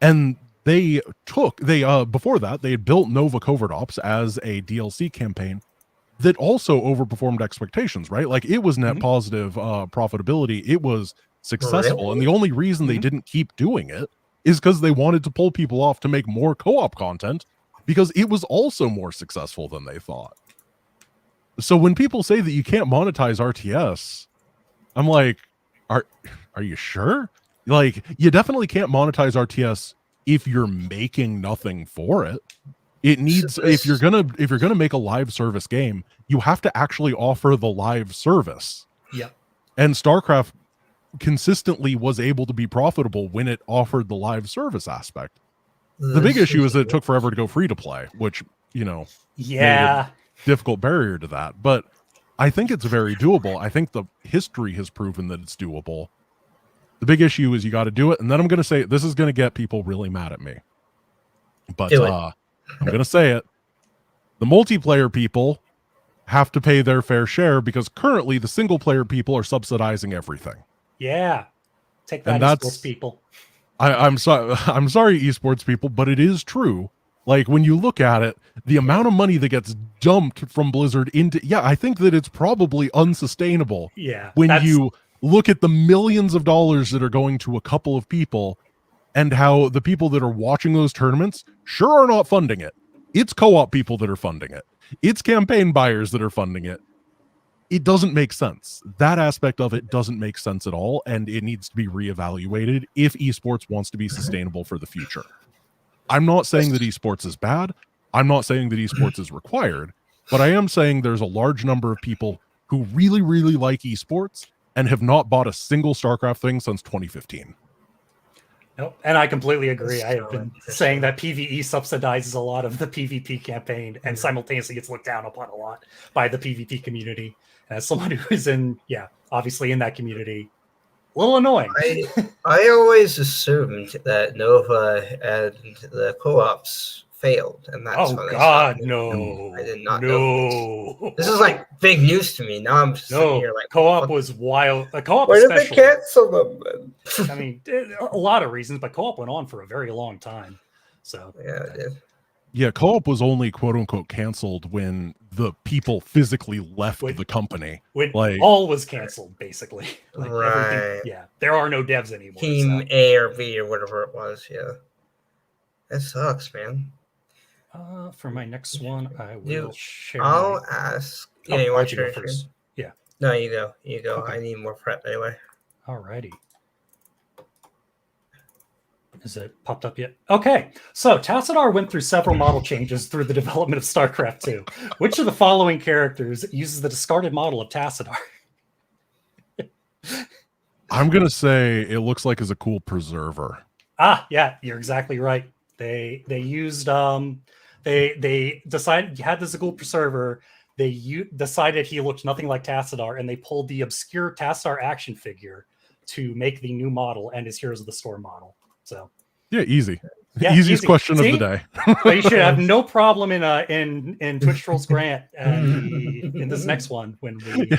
And before that, they had built Nova Covert Ops as a DLC campaign that also overperformed expectations, right? Like, it was net positive profitability. It was successful. Really? And the only reason they didn't keep doing it is because they wanted to pull people off to make more co-op content, because it was also more successful than they thought. So when people say that you can't monetize RTS, I'm like, are you sure? Like, you definitely can't monetize RTS if you're making nothing for it. It needs, if you're gonna make a live service game, you have to actually offer the live service. Yeah. And StarCraft consistently was able to be profitable when it offered the live service aspect. The big issue is that it took forever to go free to play, which, made a difficult barrier to that. But I think it's very doable. I think the history has proven that it's doable. The big issue is you got to do it. And then I'm going to say this is going to get people really mad at me. But Do it. I'm going to say it. The multiplayer people have to pay their fair share because currently the single player people are subsidizing everything. Yeah. Take that, And that's- esports people. I'm sorry, esports people, but it is true. Like when you look at it, the amount of money that gets dumped from Blizzard into, I think that it's probably unsustainable. Yeah. When you look at the millions of dollars that are going to a couple of people and how the people that are watching those tournaments sure are not funding it. It's co-op people that are funding it. It's campaign buyers that are funding it. It doesn't make sense. That aspect of it doesn't make sense at all, and it needs to be reevaluated if esports wants to be sustainable for the future. I'm not saying that esports is bad. I'm not saying that esports is required, but I am saying there's a large number of people who really, really like esports and have not bought a single StarCraft thing since 2015. Nope. And I completely agree. That's I have so been saying that PvE subsidizes a lot of the PvP campaign and simultaneously gets looked down upon a lot by the PvP community. As someone who is obviously in that community, a little annoying. I always assumed that Nova and the co-ops failed, and that's Oh why they God, stopped. no! I did not know This is like big news to me. Now I'm just sitting here like, co-op was wild. A co-op, why did they especially. cancel them then? I mean, a lot of reasons, but co-op went on for a very long time. So Yeah, it did. Yeah, co-op was only quote unquote canceled when the people physically left the company. When like all was canceled, basically. Like Right. everything. Yeah, there are no devs anymore. Team A or B or whatever it was. Yeah, that sucks, man. For my next one, I will share. I'll ask. Yeah, you want to go go first? Yeah. No, you go. You go. Okay. I need more prep anyway. Alrighty. Is it popped up yet? Okay, so Tassadar went through several model changes through the development of StarCraft 2. Which of the following characters uses the discarded model of Tassadar? I'm gonna say it looks like is a cool preserver. Yeah, you're exactly right. They used they decided you had this cool preserver. They decided he looked nothing like Tassadar, and they pulled the obscure Tassadar action figure to make the new model and his Heroes of the Storm model. So yeah, easy. Yeah, Easiest easy. question of the day. But you should have no problem in Twitch Trolls Grant in this next one when we.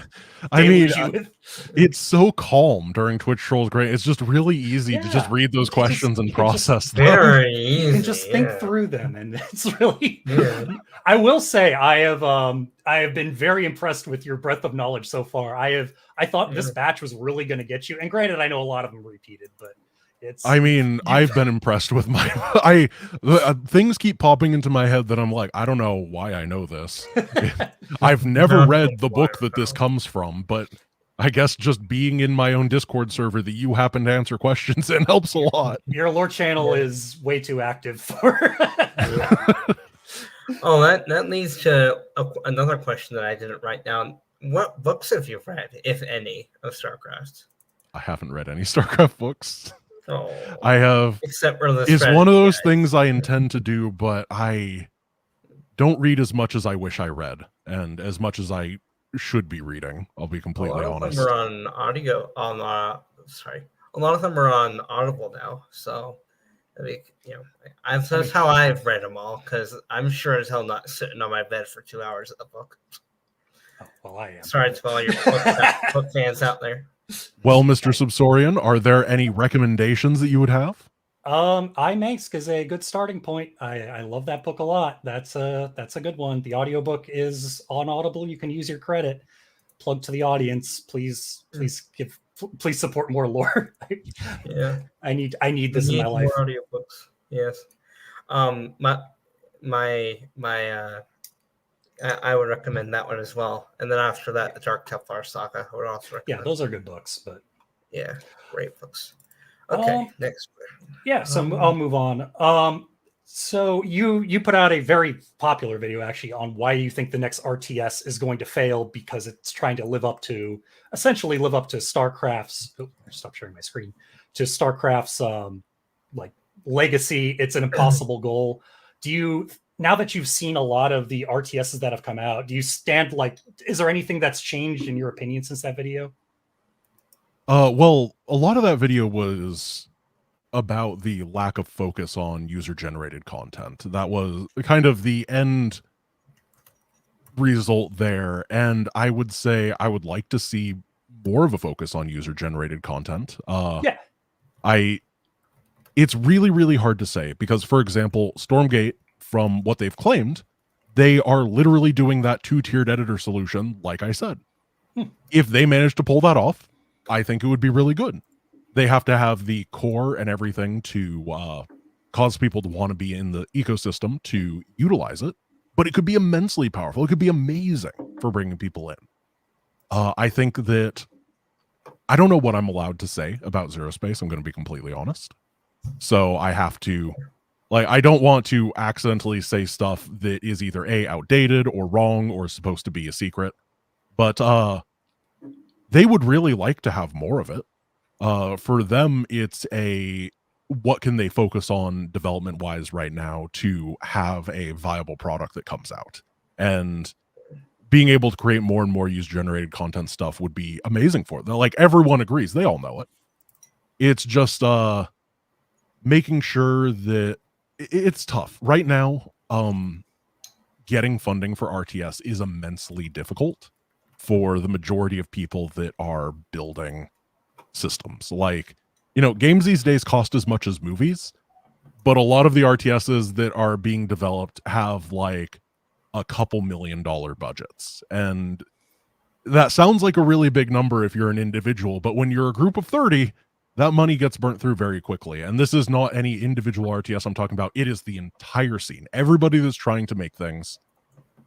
I mean, it's so calm during Twitch Trolls Grant. It's just really easy to just read those questions and process them. Very easy. You can just think through them, and it's really. Yeah. I will say I have been very impressed with your breadth of knowledge so far. I thought this batch was really going to get you, and granted, I know a lot of them repeated, but. I've been impressed with my things keep popping into my head that I'm like, I don't know why I know this. I've never read the book that this comes from, but I guess just being in my own Discord server that you happen to answer questions in helps a lot. Your lore channel is way too active for Oh, that leads to another question that I didn't write down. What books have you read, if any, of StarCraft? I haven't read any StarCraft books. Oh, I have. Except for this. It's one of those things I intend to do, but I don't read as much as I wish I read, and as much as I should be reading. I'll be completely honest. A lot of them are on audio. A lot of them are on Audible now. So, that's how I've read them all. Because I'm sure as hell not sitting on my bed for 2 hours at the book. Oh, well, I am. Sorry to all your book fans out there. Well, Mr. Subsourian, are there any recommendations that you would have? iMakes is a good starting point. I love that book a lot. That's a good one. The audiobook is on Audible. You can use your credit. Plug to the audience. Please support more lore. Yeah. I need this in my life. More audiobooks. Yes. I would recommend that one as well. And then after that, the Dark Templar Saga, I would also recommend. Yeah, those are good books, but yeah, great books. Okay, next. Yeah, so I'll move on. So you put out a very popular video actually on why you think the next RTS is going to fail because it's trying to essentially live up to StarCraft's. Oh, stop sharing my screen. To StarCraft's legacy. It's an impossible goal. Now that you've seen a lot of the RTSs that have come out, do you stand is there anything that's changed in your opinion since that video? Well, a lot of that video was about the lack of focus on user-generated content. That was kind of the end result there, and I would say I would like to see more of a focus on user-generated content. Yeah. It's really, really hard to say because, for example, Stormgate, from what they've claimed, they are literally doing that two-tiered editor solution, like I said. If they manage to pull that off, I think it would be really good. They have to have the core and everything to cause people to want to be in the ecosystem to utilize it, but it could be immensely powerful. It could be amazing for bringing people in. I think that I don't know what I'm allowed to say about Zero Space. I'm going to be completely honest. So I have to, I don't want to accidentally say stuff that is either A, outdated or wrong or supposed to be a secret. But they would really like to have more of it. For them, it's what can they focus on development-wise right now to have a viable product that comes out? And being able to create more and more user-generated content stuff would be amazing for them. Like, everyone agrees. They all know it. It's just making sure that it's tough. Right now, getting funding for RTS is immensely difficult for the majority of people that are building systems. Like, games these days cost as much as movies, but a lot of the RTSs that are being developed have like a couple $1 million budgets. And that sounds like a really big number if you're an individual, but when you're a group of 30, that money gets burnt through very quickly. And this is not any individual RTS I'm talking about. It is the entire scene. Everybody that's trying to make things.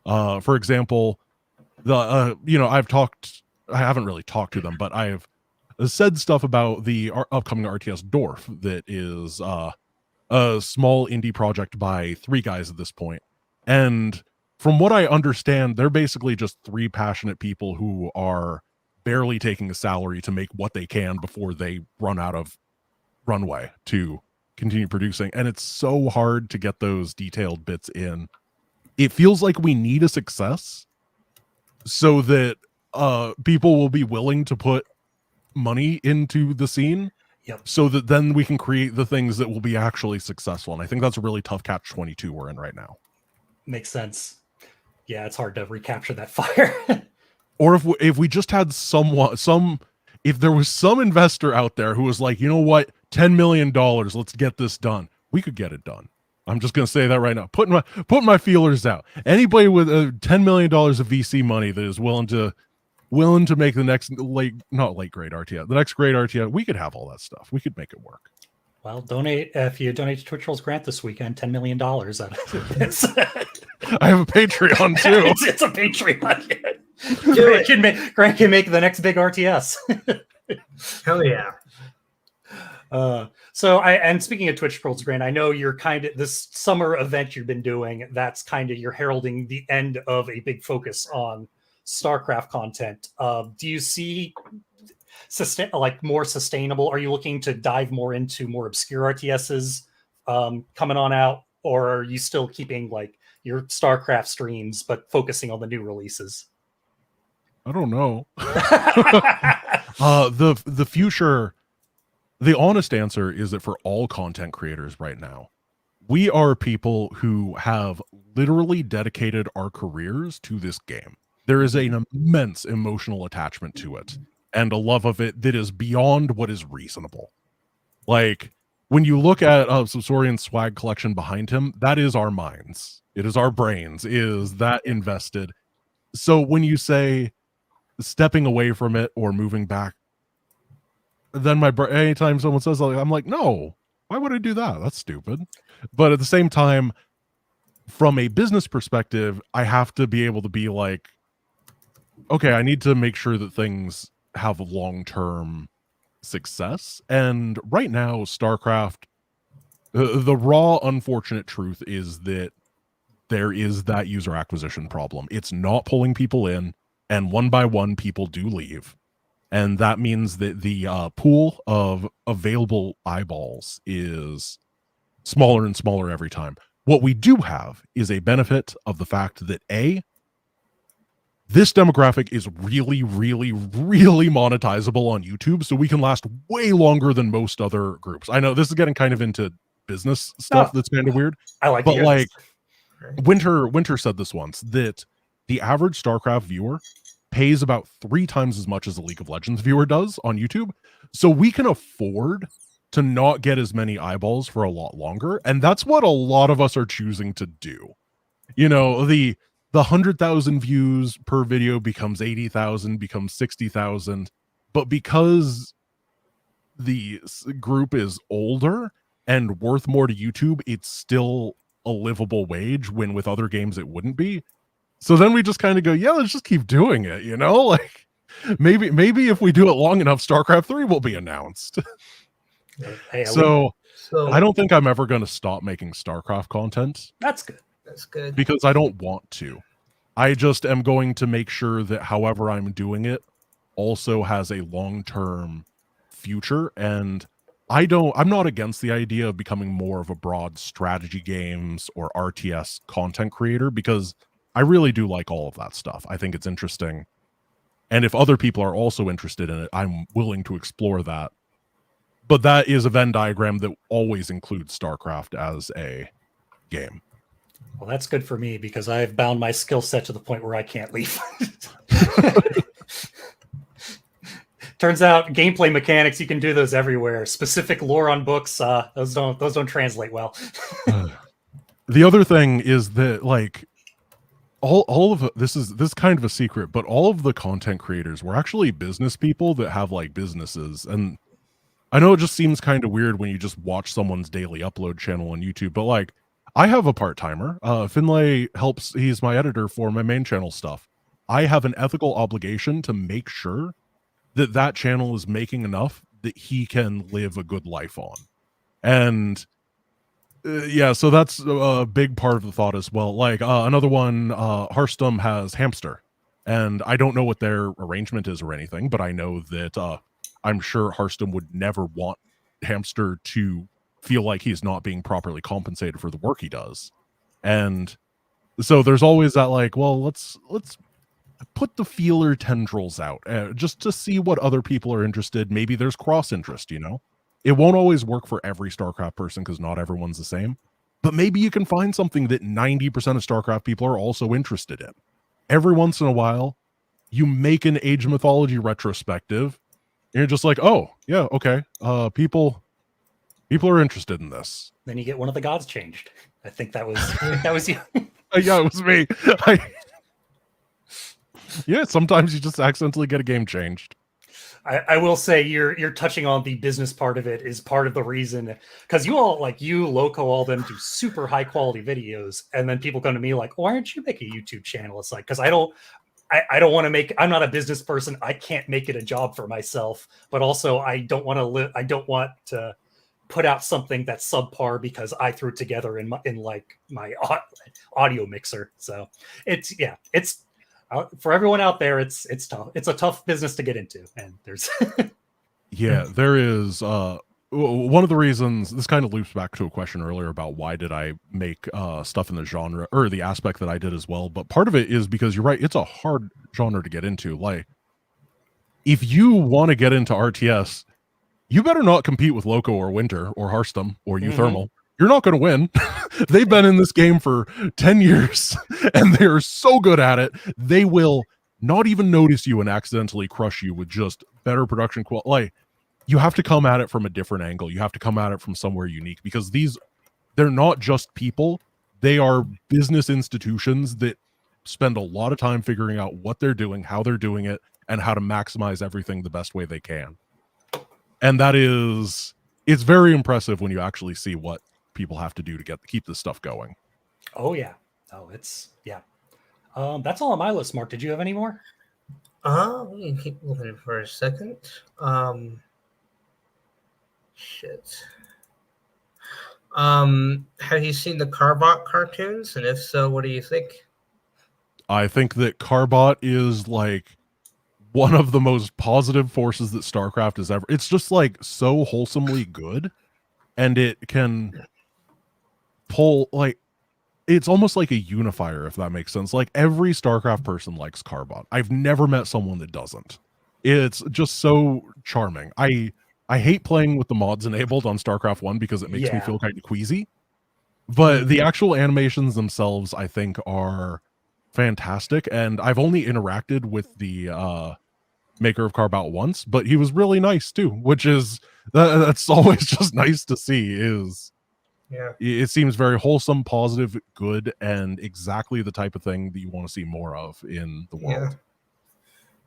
For example, I haven't really talked to them, but I've said stuff about the upcoming RTS Dwarf that is a small indie project by 3 guys at this point. And from what I understand, they're basically just 3 passionate people who are barely taking a salary to make what they can before they run out of runway to continue producing. And it's so hard to get those detailed bits in. It feels like we need a success so that people will be willing to put money into the scene. Yep. So that then we can create the things that will be actually successful. And I think that's a really tough catch-22 we're in right now. Makes sense. Yeah, it's hard to recapture that fire. Or if we just had if there was some investor out there who was like, you know what, $10 million, let's get this done. We could get it done. I'm just going to say that right now. Putting my feelers out. Anybody with $10 million of VC money that is willing to make the next not late grade RTS, the next grade RTS, we could have all that stuff. We could make it work. Well, if you donate to Twitch Trolls Grant this weekend, $10 million out of this. I have a Patreon too. It's a Patreon. Grant can make the next big RTS. Hell yeah. And speaking of Twitch Trolls Grant, I know you're kind of this summer event you've been doing. That's kind of you're heralding the end of a big focus on StarCraft content. Do you see more sustainable? Are you looking to dive more into more obscure RTSs coming on out, or are you still keeping like your StarCraft streams but focusing on the new releases? I don't know. The future. The honest answer is that for all content creators right now, we are people who have literally dedicated our careers to this game. There is an immense emotional attachment to it and a love of it that is beyond what is reasonable. Like, when you look at Subsourian's swag collection behind him, that is our minds. It is our brains. Is that invested? So when you say stepping away from it or moving back, then anytime someone says that, I'm like, no, why would I do that? That's stupid. But at the same time, from a business perspective, I have to be able to be like, okay, I need to make sure that things have a long-term success. And right now, StarCraft, the raw, unfortunate truth is that there is that user acquisition problem. It's not pulling people in, and one by one, people do leave. And that means that the pool of available eyeballs is smaller and smaller every time. What we do have is a benefit of the fact that this demographic is really, really, really monetizable on YouTube, so we can last way longer than most other groups. I know this is getting kind of into business stuff that's kind of weird. I like but to hear like this. Winter said this once, that the average StarCraft viewer pays about 3 times as much as a League of Legends viewer does on YouTube. So we can afford to not get as many eyeballs for a lot longer. And that's what a lot of us are choosing to do. You know, the 100,000 views per video becomes 80,000, becomes 60,000. But because the group is older and worth more to YouTube, it's still a livable wage, when with other games it wouldn't be. So then we just kind of go, yeah, let's just keep doing it, you know? Like maybe if we do it long enough, StarCraft 3 will be announced. Hey, so I don't think I'm ever going to stop making StarCraft content. That's good. That's good. Because I don't want to. I just am going to make sure that however I'm doing it also has a long-term future. And I'm not against the idea of becoming more of a broad strategy games or RTS content creator, because I really do like all of that stuff. I think it's interesting. And if other people are also interested in it, I'm willing to explore that. But that is a Venn diagram that always includes StarCraft as a game. Well, that's good for me, because I've bound my skill set to the point where I can't leave. Turns out gameplay mechanics, you can do those everywhere. Specific lore on books, those don't translate well. The other thing is that, like, all of this is kind of a secret, but all of the content creators were actually business people that have like businesses. And I know it just seems kind of weird when you just watch someone's daily upload channel on YouTube, but like, I have a part-timer. Finlay helps, he's my editor for my main channel stuff. I have an ethical obligation to make sure that that channel is making enough that he can live a good life on. And yeah, so that's a big part of the thought as well. Like another one, Hearthstone has Hamster, and I don't know what their arrangement is or anything, but I know that I'm sure Hearthstone would never want Hamster to feel like he's not being properly compensated for the work he does. And so there's always that, like, well, let's put the feeler tendrils out just to see what other people are interested. Maybe there's cross interest, you know? It won't always work for every StarCraft person because not everyone's the same, but maybe you can find something that 90% of StarCraft people are also interested in. Every once in a while, you make an Age of Mythology retrospective, and you're just like, oh, yeah, okay, people are interested in this. Then you get one of the gods changed. I think that was you. Yeah, it was me. Yeah, sometimes you just accidentally get a game changed. I will say you're touching on the business part of it is part of the reason, because you all, like you, Loco, all them do super high quality videos, and then people come to me like, why aren't you making a YouTube channel? It's like, because I don't want to make, I'm not a business person. I can't make it a job for myself, but also I don't want to put out something that's subpar because I threw it together in my audio mixer. So it's for everyone out there, it's tough. It's a tough business to get into, and there's yeah, there is one of the reasons. This kind of loops back to a question earlier about why did I make stuff in the genre or the aspect that I did as well. But part of it is because you're right, it's a hard genre to get into. Like, if you want to get into RTS, you better not compete with Loco or Winter or Hearthstone or Uthermal. You're not going to win. They've been in this game for 10 years and they're so good at it. They will not even notice you and accidentally crush you with just better production quality. Like, you have to come at it from a different angle. You have to come at it from somewhere unique, because they're not just people. They are business institutions that spend a lot of time figuring out what they're doing, how they're doing it, and how to maximize everything the best way they can. And it's very impressive when you actually see what people have to do to keep this stuff going. Oh yeah. Oh, it's yeah. That's all on my list. Mark, did you have any more? We can keep moving for a second. Shit. Have you seen the Carbot cartoons? And if so, what do you think? I think that Carbot is like one of the most positive forces that StarCraft has ever. It's just like so wholesomely good, and it can pull, like, it's almost like a unifier, if that makes sense. Like every StarCraft person likes Carbot. I've never met someone that doesn't. It's just so charming. I hate playing with the mods enabled on StarCraft 1 because it makes me feel kind of queasy. But the actual animations themselves, I think, are fantastic. And I've only interacted with the maker of Carbot once, but he was really nice too, which is that's always just nice to see. Is it seems very wholesome, positive, good, and exactly the type of thing that you want to see more of in the world.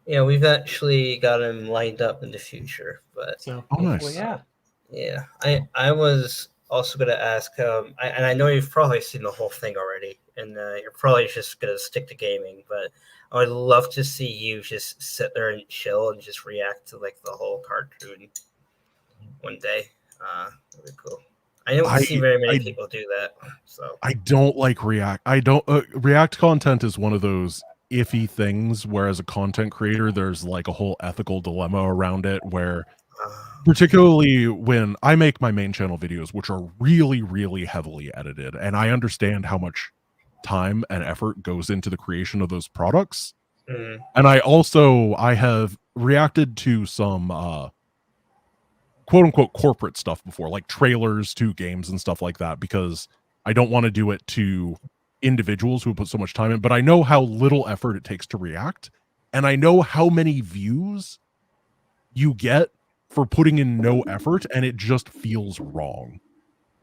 Yeah, we've actually got him lined up in the future, but So nice. Yeah, I was also going to ask, and I know you've probably seen the whole thing already, and you're probably just going to stick to gaming, but I would love to see you just sit there and chill and just react to like the whole cartoon one day. That'd be cool. I don't see very many people do that, so I don't like React. I don't React content is one of those iffy things where as a content creator there's like a whole ethical dilemma around it, where particularly when I make my main channel videos, which are really, really heavily edited, and I understand how much time and effort goes into the creation of those products. And I have reacted to some quote unquote corporate stuff before, like trailers to games and stuff like that, because I don't want to do it to individuals who put so much time in, but I know how little effort it takes to react, and I know how many views you get for putting in no effort, and it just feels wrong.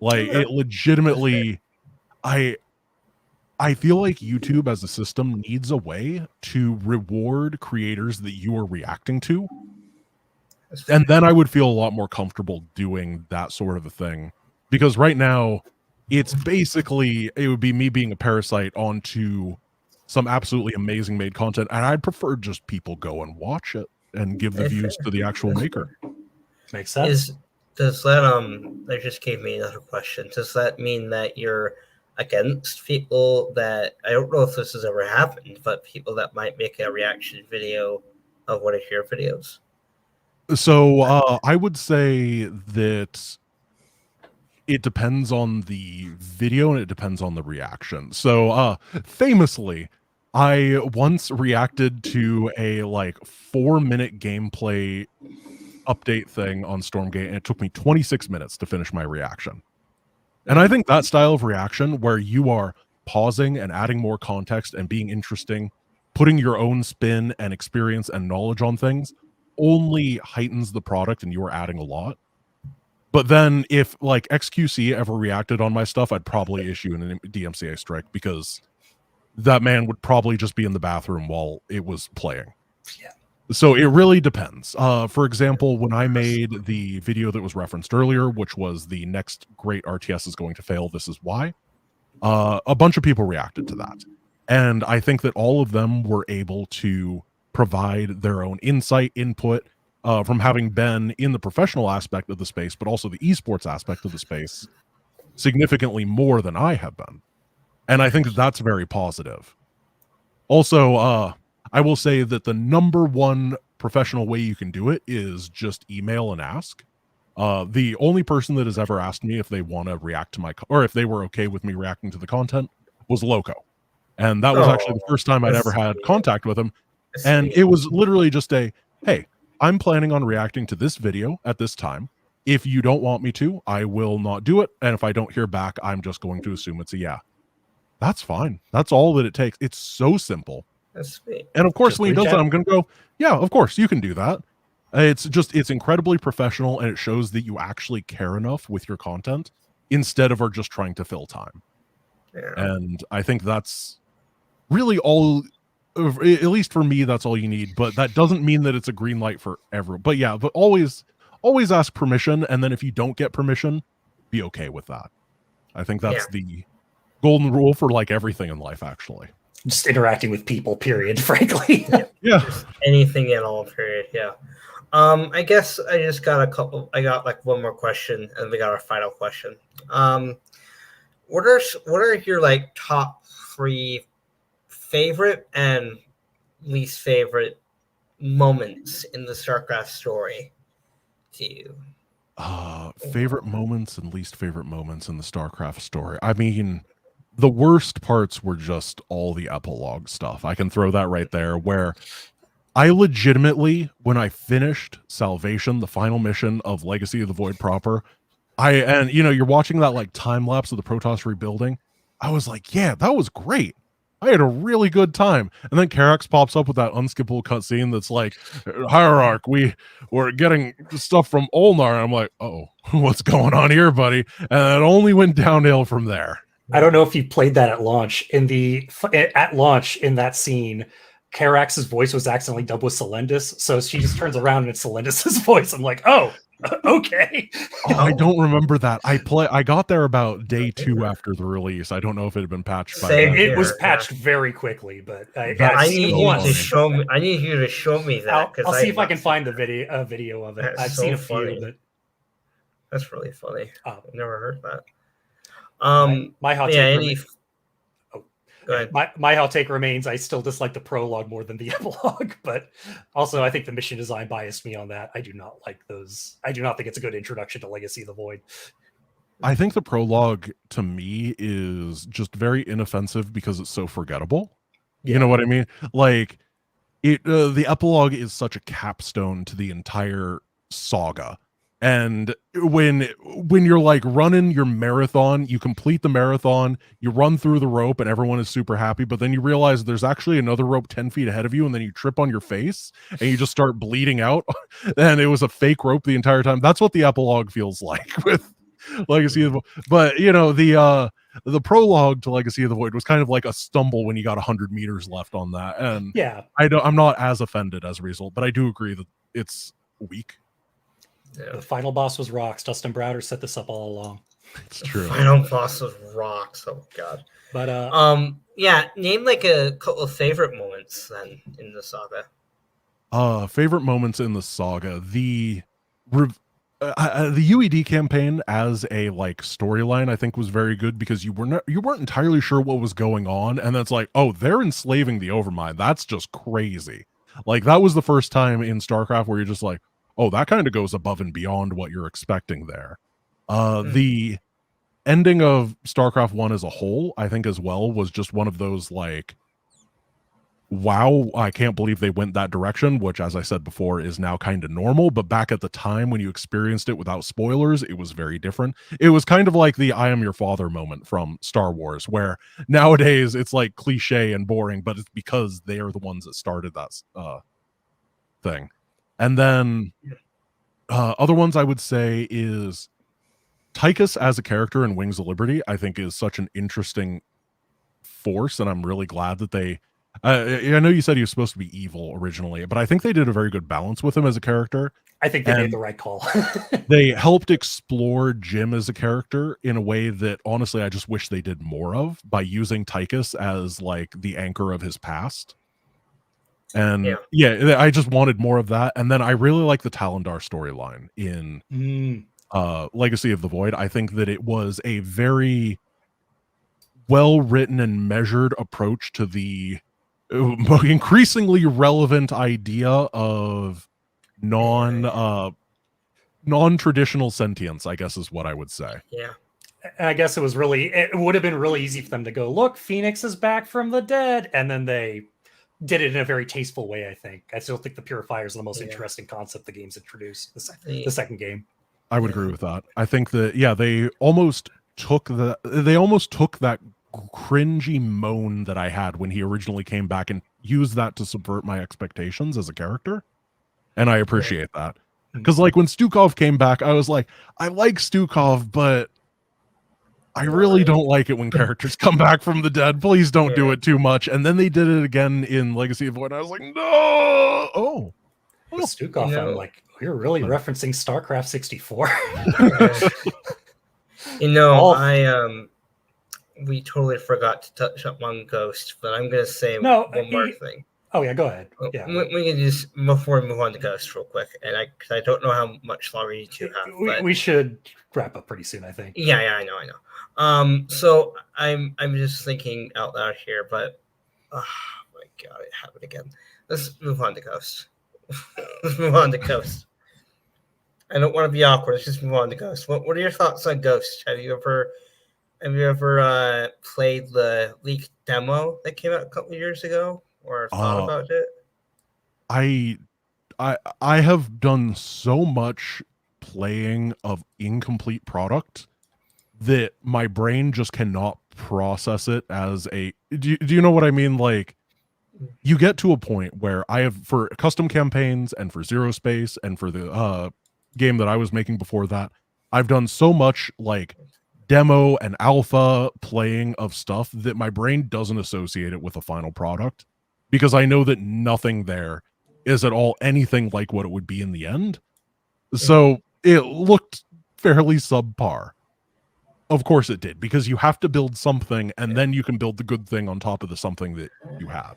Like it legitimately, I feel like YouTube as a system needs a way to reward creators that you are reacting to. And then I would feel a lot more comfortable doing that sort of a thing. Because right now, it's basically, it would be me being a parasite onto some absolutely amazing made content. And I'd prefer just people go and watch it and give the views to the actual maker. Makes sense. Does that, that just gave me another question. Does that mean that you're against people that, I don't know if this has ever happened, but people that might make a reaction video of one of your videos? So I would say that it depends on the video and it depends on the reaction. So famously, I once reacted to a like 4-minute gameplay update thing on Stormgate, and it took me 26 minutes to finish my reaction. And I think that style of reaction, where you are pausing and adding more context and being interesting, putting your own spin and experience and knowledge on things, only heightens the product, and you're adding a lot. But then if like XQC ever reacted on my stuff, I'd probably issue an DMCA strike, because that man would probably just be in the bathroom while it was playing. Yeah. So it really depends. For example, when I made the video that was referenced earlier, which was the next great RTS is going to fail, this is why, a bunch of people reacted to that. And I think that all of them were able to provide their own insight, input, from having been in the professional aspect of the space, but also the esports aspect of the space significantly more than I have been. And I think that that's very positive. Also, I will say that the number one professional way you can do it is just email and ask. The only person that has ever asked me if they want to react to or if they were okay with me reacting to the content was Loco. And that was actually the first time I'd ever had contact with him. And it was literally just a, hey, I'm planning on reacting to this video at this time. If you don't want me to, I will not do it. And if I don't hear back, I'm just going to assume it's a yeah. That's fine. That's all that it takes. It's so simple. That's sweet. And of course, just when he does that, I'm going to go, yeah, of course, you can do that. It's incredibly professional, and it shows that you actually care enough with your content instead of are just trying to fill time. Yeah. And I think that's really all, at least for me, that's all you need. But that doesn't mean that it's a green light for everyone. But yeah, but always ask permission. And then if you don't get permission, be okay with that. I think that's the golden rule for like everything in life, actually. Just interacting with people, period, frankly. Yeah. Just anything at all, period. Yeah. I guess I just got I got like one more question, and we got our final question. What are your like top 3 favorite and least favorite moments in the StarCraft story to you? Favorite moments and least favorite moments in the StarCraft story. I mean, the worst parts were just all the epilogue stuff. I can throw that right there, where I legitimately, when I finished Salvation, the final mission of Legacy of the Void proper, and you're watching that like time lapse of the Protoss rebuilding. I was like, yeah, that was great. I had a really good time. And then Karax pops up with that unskippable cutscene that's like, Hierarch, we're getting stuff from Olnar. I'm like, oh, what's going on here, buddy? And it only went downhill from there. I don't know if you played that at launch. At launch in that scene, Karax's voice was accidentally dubbed with Celendis, so she just turns around and it's Celendis's voice. I'm like, oh, okay. I don't remember that. I got there about day 2 after the release. I don't know if it had been patched by then. It was patched very quickly, but I need you to show me. I need you to show me that. I'll see if I can find the video of it. I've seen a few, but that's really funny. I've never heard that. My hot take. Go ahead. My hot take remains, I still dislike the prologue more than the epilogue, but also I think the mission design biased me on that. I do not like those. I do not think it's a good introduction to Legacy of the Void. I think the prologue to me is just very inoffensive because it's so forgettable. Yeah. You know what I mean? Like the epilogue is such a capstone to the entire saga. And when you're like running your marathon, you complete the marathon, you run through the rope and everyone is super happy, but then you realize there's actually another rope 10 feet ahead of you, and then you trip on your face and you just start bleeding out, and it was a fake rope the entire time. That's what the epilogue feels like with Legacy of the Void. But the prologue to Legacy of the Void was kind of like a stumble when you got 100 meters left on that. And yeah, I'm not as offended as a result, but I do agree that it's weak. Yeah. The final boss was Rocks. Dustin Browder set this up all along. It's true. The final boss was Rocks. Oh god. But name like a couple of favorite moments then in the saga. Favorite moments in the saga. The UED campaign as a like storyline, I think, was very good because you weren't entirely sure what was going on, and that's like, oh, they're enslaving the Overmind. That's just crazy. Like that was the first time in StarCraft where you're just like, oh, that kind of goes above and beyond what you're expecting there. The ending of StarCraft 1 as a whole, I think as well, was just one of those like, wow, I can't believe they went that direction, which, as I said before, is now kind of normal. But back at the time when you experienced it without spoilers, it was very different. It was kind of like the I am your father moment from Star Wars, where nowadays it's like cliche and boring, but it's because they are the ones that started that thing. And then other ones I would say is Tychus as a character in Wings of Liberty, I think is such an interesting force, and I'm really glad that they I know you said he was supposed to be evil originally, but I think they did a very good balance with him as a character. I think they made the right call. They helped explore Jim as a character in a way that honestly I just wish they did more of, by using Tychus as like the anchor of his past. And yeah, I just wanted more of that. And then I really like the Talendar storyline in Legacy of the Void. I think that it was a very well written and measured approach to the increasingly relevant idea of non-traditional sentience, I guess is what I would say. Yeah. I guess it would have been really easy for them to go, look, Phoenix is back from the dead, and then they did it in a very tasteful way, I think. I still think the Purifiers are the most interesting concept the game's introduced, the second game. I would agree with that. I think that, they almost took that cringy moan that I had when he originally came back and used that to subvert my expectations as a character. And I appreciate that. Because like when Stukov came back, I was like, I like Stukov, but I really don't like it when characters come back from the dead. Please don't do it too much. And then they did it again in Legacy of Void. I was like, no. With Stukov, I'm like, you're really referencing StarCraft 64. We totally forgot to touch up on Ghost, but I'm going to say one more thing. Oh yeah, go ahead. Yeah, we can just before we move on to Ghost real quick, and I don't know how much longer you two have. We should wrap up pretty soon, I think. Yeah, I know. So I'm just thinking out loud here, but oh my god, I have it again. Let's move on to Ghost. Let's move on to Ghost. I don't want to be awkward. Let's just move on to Ghost. What are your thoughts on Ghost? Have you ever Have you ever played the leaked demo that came out a couple years ago, or thought about it? I have done so much playing of incomplete product that my brain just cannot process it as a. Do you know what I mean? Like, you get to a point where I have, for custom campaigns and for Zero Space and for the game that I was making before that, I've done so much like demo and alpha playing of stuff that my brain doesn't associate it with a final product, because I know that nothing there is at all anything like what it would be in the end. So it looked fairly subpar. Of course it did, because you have to build something and then you can build the good thing on top of the something that you had.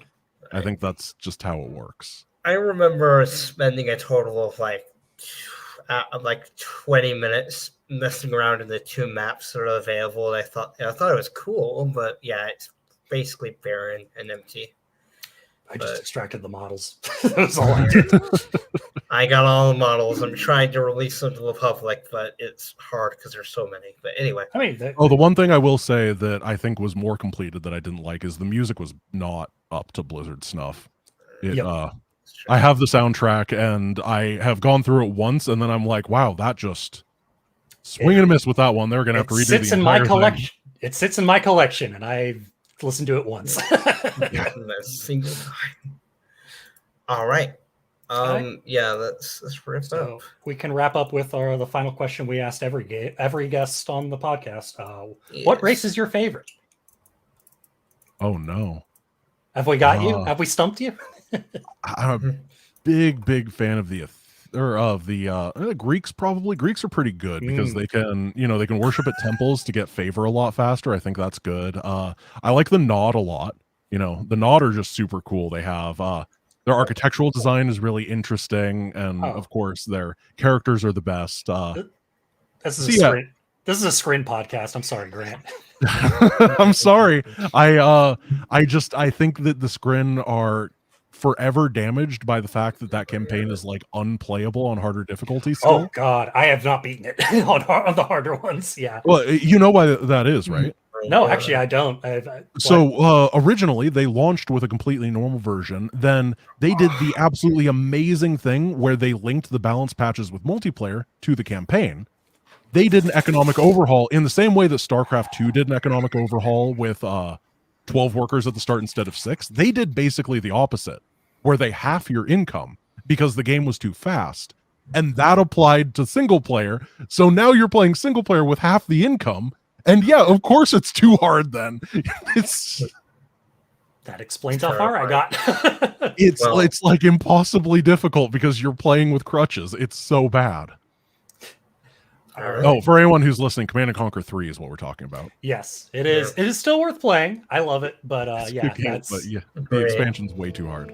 I think that's just how it works. I remember spending a total of like 20 minutes messing around in the 2 maps that are available. I thought it was cool, but yeah, it's basically barren and empty. I just extracted the models. That's all I did. I got all the models. I'm trying to release them to the public, but it's hard because there's so many. But anyway. I mean, the one thing I will say that I think was more completed that I didn't like is the music was not up to Blizzard snuff. I have the soundtrack and I have gone through it once, and then I'm like, wow, that just swing and a miss with that one. They're gonna have to redo sits the in my entire collection. thing. It sits in my collection, and I've listened to it once. A single time. All right. Yeah, let's wrap up. We can wrap up with the final question we asked every guest on the podcast. Yes. What race is your favorite? Oh no. Have we got you? Have we stumped you? I'm a big fan of the Greeks. Probably Greeks are pretty good because they can worship at temples to get favor a lot faster. I think that's good. I like the Nod a lot. The Nod are just super cool. They have their architectural design is really interesting, and of course their characters are the best. This is a screen podcast. I'm sorry, Grant. I'm sorry. I think that the Scrin are forever damaged by the fact that campaign is like unplayable on harder difficulty still. Oh god, I have not beaten it on the harder ones. Yeah. Well, you know why that is, right? No, actually I don't. So originally they launched with a completely normal version. Then they did the absolutely amazing thing where they linked the balance patches with multiplayer to the campaign. They did an economic overhaul in the same way that StarCraft 2 did an economic overhaul with 12 workers at the start instead of 6. They did basically the opposite, where they half your income because the game was too fast. And that applied to single player. So now you're playing single player with half the income. And yeah, of course it's too hard then. That explains how far I got. It's like impossibly difficult because you're playing with crutches. It's so bad. Right. Oh, for anyone who's listening, Command & Conquer 3 is what we're talking about. Yes, it is. It is still worth playing. I love it, but the expansion's way too hard.